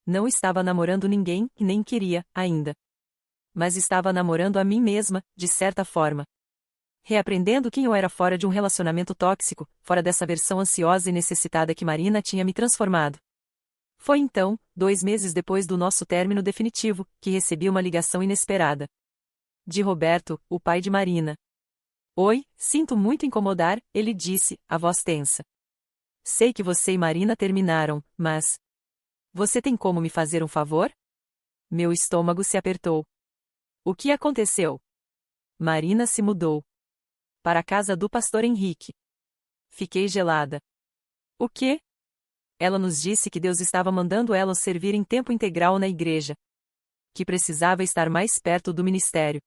Não estava namorando ninguém, e nem queria, ainda. Mas estava namorando a mim mesma, de certa forma. Reaprendendo quem eu era fora de um relacionamento tóxico, fora dessa versão ansiosa e necessitada que Marina tinha me transformado. Foi então, 2 meses depois do nosso término definitivo, que recebi uma ligação inesperada. De Roberto, o pai de Marina. Oi, sinto muito incomodar, ele disse, a voz tensa. Sei que você e Marina terminaram, mas... Você tem como me fazer um favor? Meu estômago se apertou. O que aconteceu? Marina se mudou. Para a casa do pastor Henrique. Fiquei gelada. O quê? Ela nos disse que Deus estava mandando ela servir em tempo integral na igreja. Que precisava estar mais perto do ministério.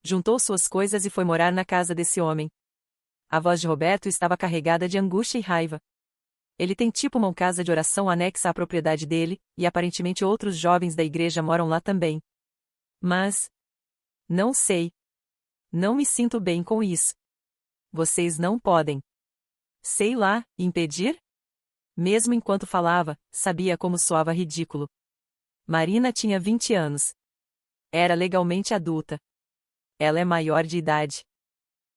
Juntou suas coisas e foi morar na casa desse homem. A voz de Roberto estava carregada de angústia e raiva. Ele tem tipo uma casa de oração anexa à propriedade dele, e aparentemente outros jovens da igreja moram lá também. Mas... não sei. Não me sinto bem com isso. Vocês não podem. Sei lá, impedir? Mesmo enquanto falava, sabia como soava ridículo. Marina tinha 20 anos. Era legalmente adulta. Ela é maior de idade.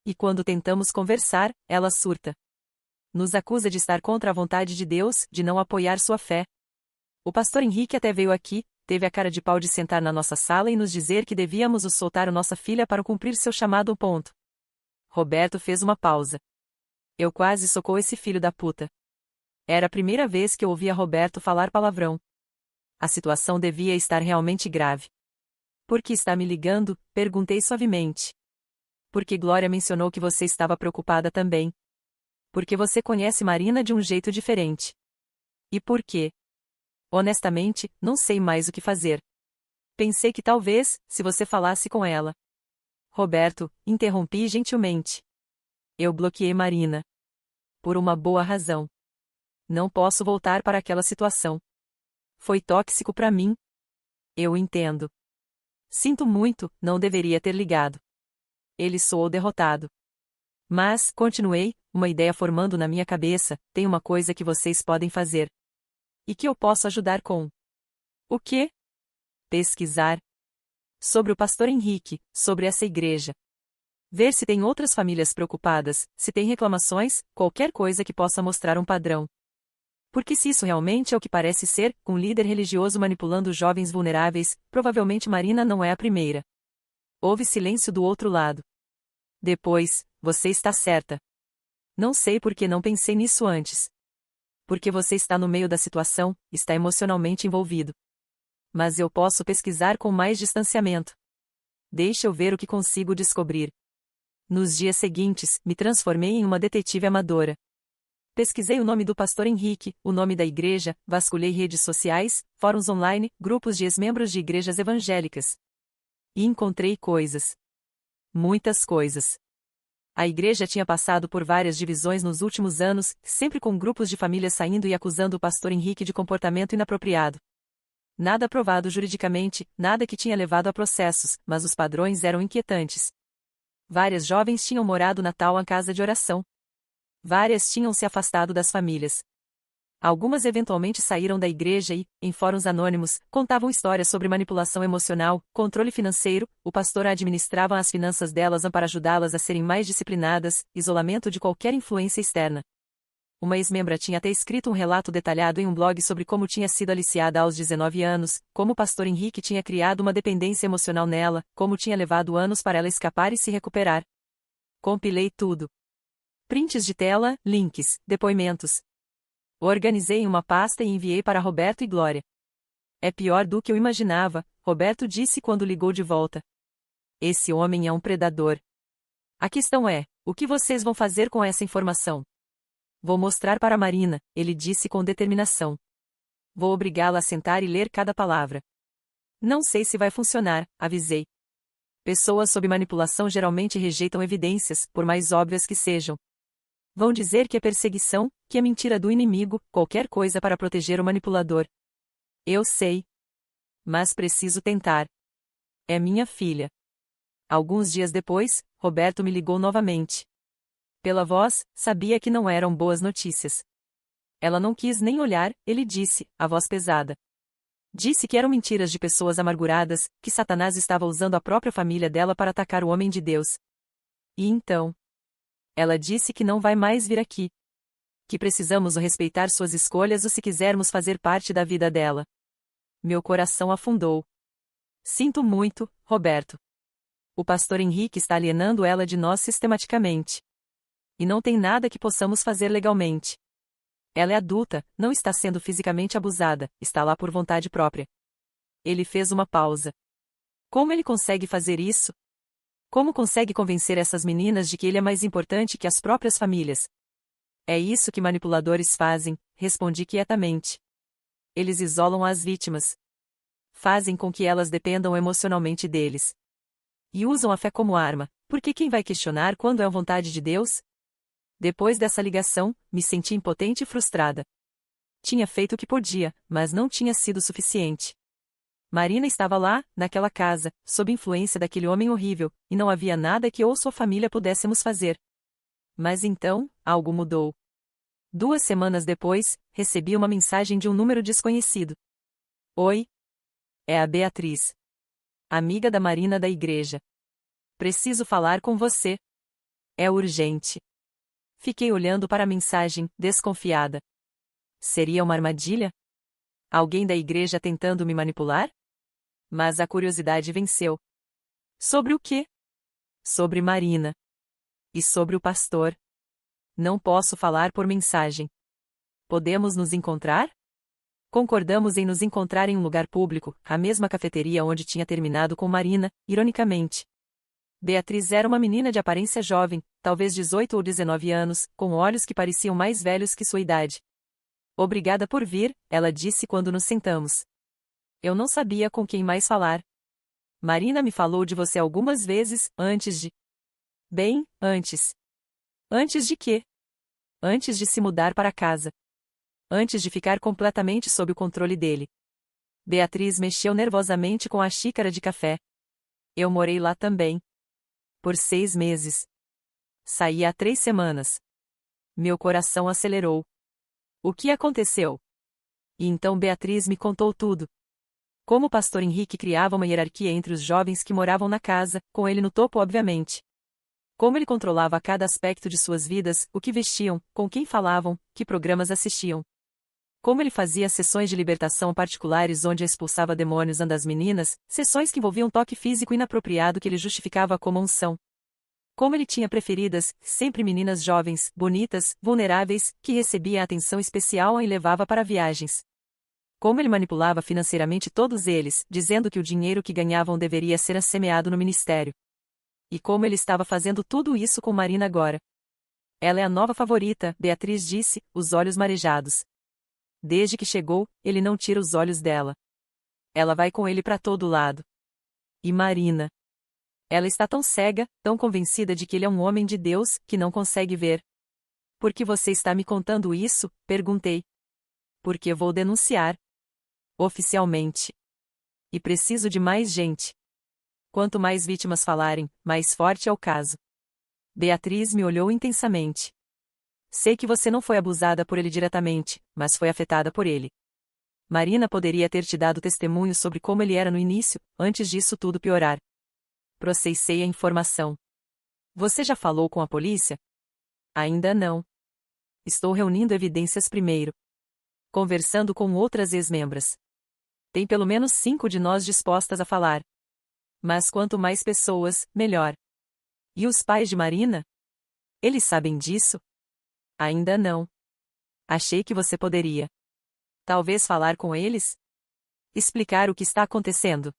E quando tentamos conversar, ela surta. Nos acusa de estar contra a vontade de Deus, de não apoiar sua fé. O pastor Henrique até veio aqui, teve a cara de pau de sentar na nossa sala e nos dizer que devíamos os soltar nossa filha para cumprir seu chamado. Ponto. Roberto fez uma pausa. Eu quase socou esse filho da puta. Era a primeira vez que eu ouvia Roberto falar palavrão. A situação devia estar realmente grave. Por que está me ligando? Perguntei suavemente. Porque Glória mencionou que você estava preocupada também. Porque você conhece Marina de um jeito diferente. E por quê? Honestamente, não sei mais o que fazer. Pensei que talvez, se você falasse com ela. Roberto, interrompi gentilmente. Eu bloqueei Marina. Por uma boa razão. Não posso voltar para aquela situação. Foi tóxico para mim. Eu entendo. Sinto muito, não deveria ter ligado. Ele soou derrotado. Mas, continuei, uma ideia formando na minha cabeça, tem uma coisa que vocês podem fazer. E que eu posso ajudar com. O quê? Pesquisar. Sobre o pastor Henrique, sobre essa igreja. Ver se tem outras famílias preocupadas, se tem reclamações, qualquer coisa que possa mostrar um padrão. Porque se isso realmente é o que parece ser, um líder religioso manipulando jovens vulneráveis, provavelmente Marina não é a primeira. Houve silêncio do outro lado. Depois, você está certa. Não sei por que não pensei nisso antes. Porque você está no meio da situação, está emocionalmente envolvido. Mas eu posso pesquisar com mais distanciamento. Deixa eu ver o que consigo descobrir. Nos dias seguintes, me transformei em uma detetive amadora. Pesquisei o nome do pastor Henrique, o nome da igreja, vasculhei redes sociais, fóruns online, grupos de ex-membros de igrejas evangélicas. E encontrei coisas. Muitas coisas. A igreja tinha passado por várias divisões nos últimos anos, sempre com grupos de famílias saindo e acusando o pastor Henrique de comportamento inapropriado. Nada provado juridicamente, nada que tinha levado a processos, mas os padrões eram inquietantes. Várias jovens tinham morado na tal casa de oração. Várias tinham se afastado das famílias. Algumas eventualmente saíram da igreja e, em fóruns anônimos, contavam histórias sobre manipulação emocional, controle financeiro, o pastor administrava as finanças delas para ajudá-las a serem mais disciplinadas, isolamento de qualquer influência externa. uma ex-membra tinha até escrito um relato detalhado em um blog sobre como tinha sido aliciada aos 19 anos, como o pastor Henrique tinha criado uma dependência emocional nela, como tinha levado anos para ela escapar e se recuperar. Compilei tudo. Prints de tela, links, depoimentos. Organizei em uma pasta e enviei para Roberto e Glória. É pior do que eu imaginava, Roberto disse quando ligou de volta. Esse homem é um predador. A questão é, o que vocês vão fazer com essa informação? Vou mostrar para Marina, ele disse com determinação. Vou obrigá-la a sentar e ler cada palavra. Não sei se vai funcionar, avisei. Pessoas sob manipulação geralmente rejeitam evidências, por mais óbvias que sejam. Vão dizer que é perseguição, que é mentira do inimigo, qualquer coisa para proteger o manipulador. Eu sei. Mas preciso tentar. É minha filha. Alguns dias depois, Roberto me ligou novamente. Pela voz, sabia que não eram boas notícias. Ela não quis nem olhar, ele disse, a voz pesada. Disse que eram mentiras de pessoas amarguradas, que Satanás estava usando a própria família dela para atacar o homem de Deus. E então? Ela disse que não vai mais vir aqui. Que precisamos respeitar suas escolhas ou se quisermos fazer parte da vida dela. Meu coração afundou. Sinto muito, Roberto. O pastor Henrique está alienando ela de nós sistematicamente. E não tem nada que possamos fazer legalmente. Ela é adulta, não está sendo fisicamente abusada, está lá por vontade própria. Ele fez uma pausa. Como ele consegue fazer isso? Como consegue convencer essas meninas de que ele é mais importante que as próprias famílias? É isso que manipuladores fazem, respondi quietamente. Eles isolam as vítimas. Fazem com que elas dependam emocionalmente deles. E usam a fé como arma, porque quem vai questionar quando é a vontade de Deus? Depois dessa ligação, me senti impotente e frustrada. Tinha feito o que podia, mas não tinha sido suficiente. Marina estava lá, naquela casa, sob influência daquele homem horrível, e não havia nada que eu ou sua família pudéssemos fazer. Mas então, algo mudou. 2 semanas depois, recebi uma mensagem de um número desconhecido. Oi. É a Beatriz. Amiga da Marina da igreja. Preciso falar com você. É urgente. Fiquei olhando para a mensagem, desconfiada. Seria uma armadilha? Alguém da igreja tentando me manipular? Mas a curiosidade venceu. Sobre o quê? Sobre Marina. E sobre o pastor. Não posso falar por mensagem. Podemos nos encontrar? Concordamos em nos encontrar em um lugar público, a mesma cafeteria onde tinha terminado com Marina, ironicamente. Beatriz era uma menina de aparência jovem, talvez 18 ou 19 anos, com olhos que pareciam mais velhos que sua idade. Obrigada por vir, ela disse quando nos sentamos. Eu não sabia com quem mais falar. Marina me falou de você algumas vezes, antes de... Bem, antes. Antes de quê? Antes de se mudar para casa. Antes de ficar completamente sob o controle dele. Beatriz mexeu nervosamente com a xícara de café. Eu morei lá também. Por 6 meses. Saí há 3 semanas. Meu coração acelerou. O que aconteceu? E então Beatriz me contou tudo. Como o pastor Henrique criava uma hierarquia entre os jovens que moravam na casa, com ele no topo obviamente. Como ele controlava cada aspecto de suas vidas, o que vestiam, com quem falavam, que programas assistiam. Como ele fazia sessões de libertação particulares onde expulsava demônios das meninas, sessões que envolviam toque físico inapropriado que ele justificava como unção. Como ele tinha preferidas, sempre meninas jovens, bonitas, vulneráveis, que recebia atenção especial e levava para viagens. Como ele manipulava financeiramente todos eles, dizendo que o dinheiro que ganhavam deveria ser semeado no ministério. E como ele estava fazendo tudo isso com Marina agora. Ela é a nova favorita, Beatriz disse, os olhos marejados. Desde que chegou, ele não tira os olhos dela. Ela vai com ele para todo lado. E Marina? Ela está tão cega, tão convencida de que ele é um homem de Deus, que não consegue ver. Por que você está me contando isso? Perguntei. Porque vou denunciar. Oficialmente. E preciso de mais gente. Quanto mais vítimas falarem, mais forte é o caso. Beatriz me olhou intensamente. Sei que você não foi abusada por ele diretamente, mas foi afetada por ele. Marina poderia ter te dado testemunho sobre como ele era no início, antes disso tudo piorar. Processei a informação. Você já falou com a polícia? Ainda não. Estou reunindo evidências primeiro. Conversando com outras ex-membras. Tem pelo menos 5 de nós dispostas a falar. Mas quanto mais pessoas, melhor. E os pais de Marina? Eles sabem disso? Ainda não. Achei que você poderia. Talvez falar com eles? Explicar o que está acontecendo.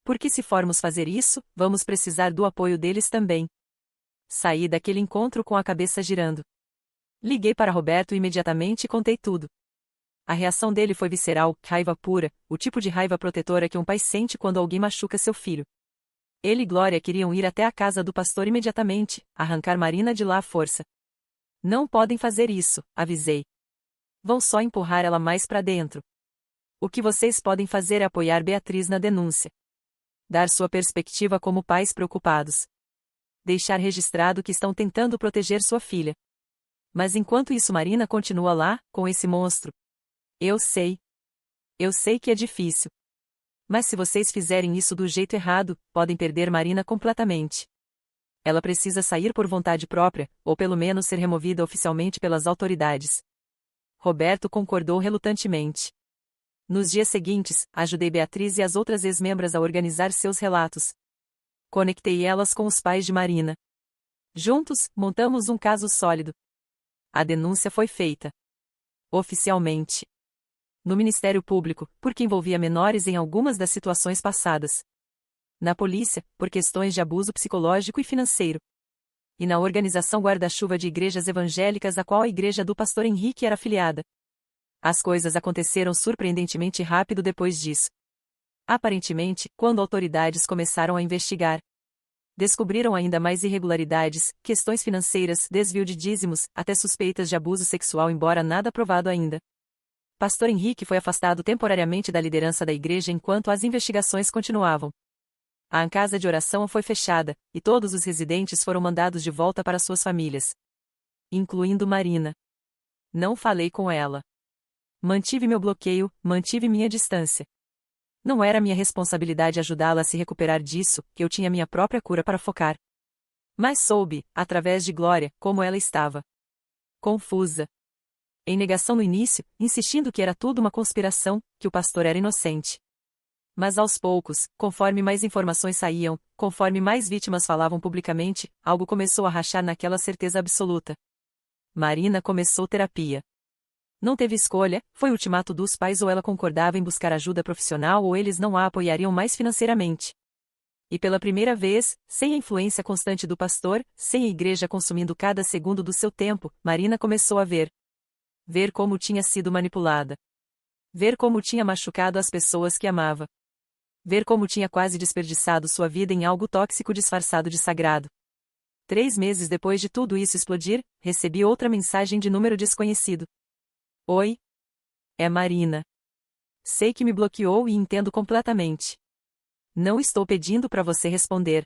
Porque se formos fazer isso, vamos precisar do apoio deles também. Saí daquele encontro com a cabeça girando. Liguei para Roberto imediatamente e contei tudo. A reação dele foi visceral, raiva pura, o tipo de raiva protetora que um pai sente quando alguém machuca seu filho. Ele e Glória queriam ir até a casa do pastor imediatamente, arrancar Marina de lá à força. Não podem fazer isso, avisei. Vão só empurrar ela mais para dentro. O que vocês podem fazer é apoiar Beatriz na denúncia. Dar sua perspectiva como pais preocupados. Deixar registrado que estão tentando proteger sua filha. Mas enquanto isso Marina continua lá, com esse monstro. Eu sei. Eu sei que é difícil. Mas se vocês fizerem isso do jeito errado, podem perder Marina completamente. Ela precisa sair por vontade própria, ou pelo menos ser removida oficialmente pelas autoridades. Roberto concordou relutantemente. Nos dias seguintes, ajudei Beatriz e as outras ex-membras a organizar seus relatos. Conectei elas com os pais de Marina. Juntos, montamos um caso sólido. A denúncia foi feita. Oficialmente. No Ministério Público, porque envolvia menores em algumas das situações passadas. Na polícia, por questões de abuso psicológico e financeiro. E na organização guarda-chuva de igrejas evangélicas a qual a igreja do pastor Henrique era afiliada. As coisas aconteceram surpreendentemente rápido depois disso. Aparentemente, quando autoridades começaram a investigar, descobriram ainda mais irregularidades, questões financeiras, desvio de dízimos, até suspeitas de abuso sexual, embora nada provado ainda. Pastor Henrique foi afastado temporariamente da liderança da igreja enquanto as investigações continuavam. A casa de oração foi fechada, e todos os residentes foram mandados de volta para suas famílias. Incluindo Marina. Não falei com ela. Mantive meu bloqueio, mantive minha distância. Não era minha responsabilidade ajudá-la a se recuperar disso, que eu tinha minha própria cura para focar. Mas soube, através de Glória, como ela estava. Confusa. Em negação no início, insistindo que era tudo uma conspiração, que o pastor era inocente. Mas aos poucos, conforme mais informações saíam, conforme mais vítimas falavam publicamente, algo começou a rachar naquela certeza absoluta. Marina começou terapia. Não teve escolha, foi o ultimato dos pais: ou ela concordava em buscar ajuda profissional ou eles não a apoiariam mais financeiramente. E pela primeira vez, sem a influência constante do pastor, sem a igreja consumindo cada segundo do seu tempo, Marina começou a ver. Ver como tinha sido manipulada. Ver como tinha machucado as pessoas que amava. Ver como tinha quase desperdiçado sua vida em algo tóxico disfarçado de sagrado. 3 meses depois de tudo isso explodir, recebi outra mensagem de número desconhecido. Oi? É Marina. Sei que me bloqueou e entendo completamente. Não estou pedindo para você responder.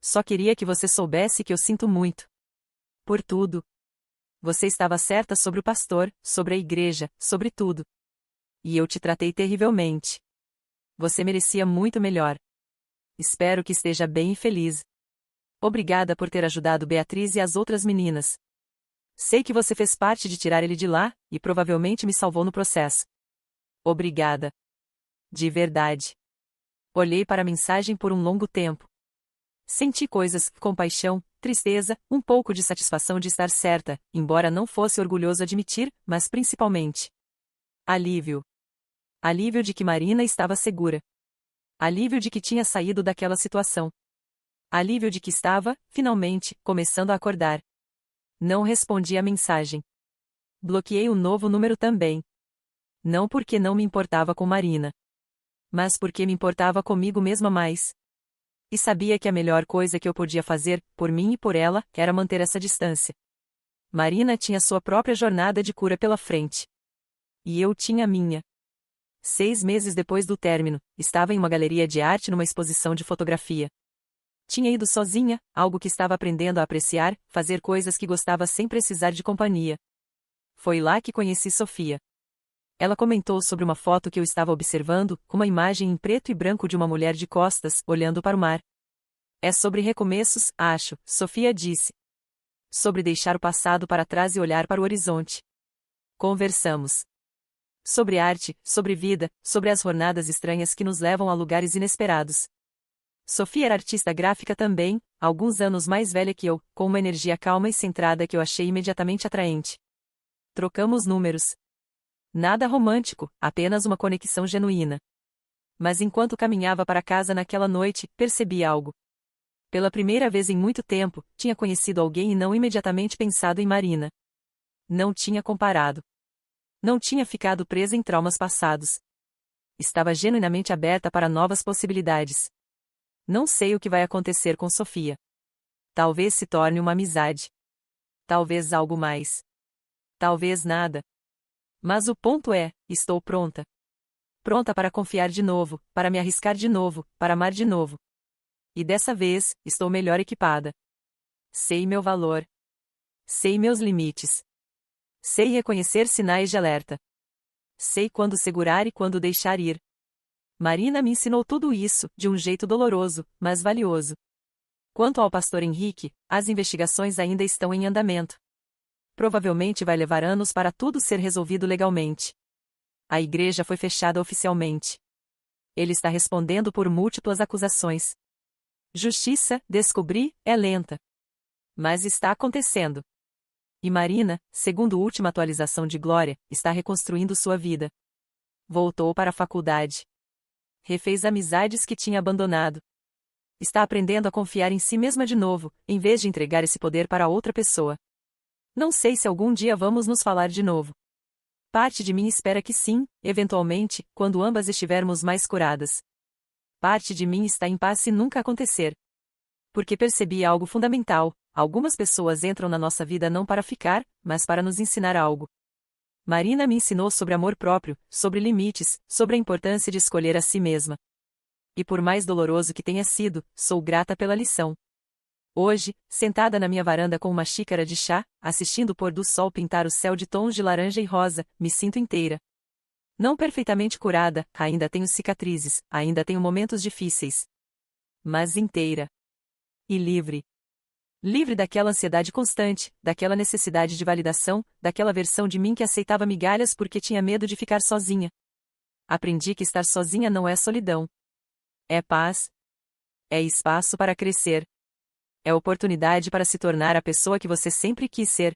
Só queria que você soubesse que eu sinto muito. Por tudo. Você estava certa sobre o pastor, sobre a igreja, sobre tudo. E eu te tratei terrivelmente. Você merecia muito melhor. Espero que esteja bem e feliz. Obrigada por ter ajudado Beatriz e as outras meninas. Sei que você fez parte de tirar ele de lá, e provavelmente me salvou no processo. Obrigada. De verdade. Olhei para a mensagem por um longo tempo. Senti coisas, compaixão, tristeza, um pouco de satisfação de estar certa, embora não fosse orgulhoso admitir, mas principalmente alívio. Alívio de que Marina estava segura. Alívio de que tinha saído daquela situação. Alívio de que estava, finalmente, começando a acordar. Não respondi à mensagem. Bloqueei o novo número também. Não porque não me importava com Marina. Mas porque me importava comigo mesma mais. E sabia que a melhor coisa que eu podia fazer, por mim e por ela, era manter essa distância. Marina tinha sua própria jornada de cura pela frente. E eu tinha a minha. 6 meses depois do término, estava em uma galeria de arte numa exposição de fotografia. Tinha ido sozinha, algo que estava aprendendo a apreciar, fazer coisas que gostava sem precisar de companhia. Foi lá que conheci Sofia. Ela comentou sobre uma foto que eu estava observando, uma imagem em preto e branco de uma mulher de costas, olhando para o mar. É sobre recomeços, acho, Sofia disse. Sobre deixar o passado para trás e olhar para o horizonte. Conversamos. Sobre arte, sobre vida, sobre as jornadas estranhas que nos levam a lugares inesperados. Sofia era artista gráfica também, alguns anos mais velha que eu, com uma energia calma e centrada que eu achei imediatamente atraente. Trocamos números. Nada romântico, apenas uma conexão genuína. Mas enquanto caminhava para casa naquela noite, percebi algo. Pela primeira vez em muito tempo, tinha conhecido alguém e não imediatamente pensado em Marina. Não tinha comparado. Não tinha ficado presa em traumas passados. Estava genuinamente aberta para novas possibilidades. Não sei o que vai acontecer com Sofia. Talvez se torne uma amizade. Talvez algo mais. Talvez nada. Mas o ponto é, estou pronta. Pronta para confiar de novo, para me arriscar de novo, para amar de novo. E dessa vez, estou melhor equipada. Sei meu valor. Sei meus limites. Sei reconhecer sinais de alerta. Sei quando segurar e quando deixar ir. Marina me ensinou tudo isso, de um jeito doloroso, mas valioso. Quanto ao pastor Henrique, as investigações ainda estão em andamento. Provavelmente vai levar anos para tudo ser resolvido legalmente. A igreja foi fechada oficialmente. Ele está respondendo por múltiplas acusações. Justiça, descobri, é lenta. Mas está acontecendo. E Marina, segundo a última atualização de Glória, está reconstruindo sua vida. Voltou para a faculdade. Refez amizades que tinha abandonado. Está aprendendo a confiar em si mesma de novo, em vez de entregar esse poder para outra pessoa. Não sei se algum dia vamos nos falar de novo. Parte de mim espera que sim, eventualmente, quando ambas estivermos mais curadas. Parte de mim está em paz se nunca acontecer. Porque percebi algo fundamental: algumas pessoas entram na nossa vida não para ficar, mas para nos ensinar algo. Marina me ensinou sobre amor próprio, sobre limites, sobre a importância de escolher a si mesma. E por mais doloroso que tenha sido, sou grata pela lição. Hoje, sentada na minha varanda com uma xícara de chá, assistindo o pôr do sol pintar o céu de tons de laranja e rosa, me sinto inteira. Não perfeitamente curada, ainda tenho cicatrizes, ainda tenho momentos difíceis. Mas inteira. E livre. Livre daquela ansiedade constante, daquela necessidade de validação, daquela versão de mim que aceitava migalhas porque tinha medo de ficar sozinha. Aprendi que estar sozinha não é solidão. É paz. É espaço para crescer. É oportunidade para se tornar a pessoa que você sempre quis ser.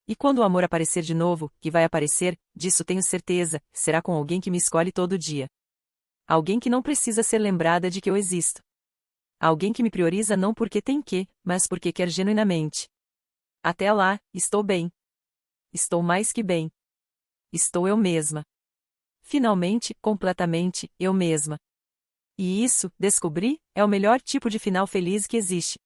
E quando o amor aparecer de novo, que vai aparecer, disso tenho certeza, será com alguém que me escolhe todo dia. Alguém que não precisa ser lembrada de que eu existo. Alguém que me prioriza não porque tem que, mas porque quer genuinamente. Até lá, estou bem. Estou mais que bem. Estou eu mesma. Finalmente, completamente, eu mesma. E isso, descobri, é o melhor tipo de final feliz que existe.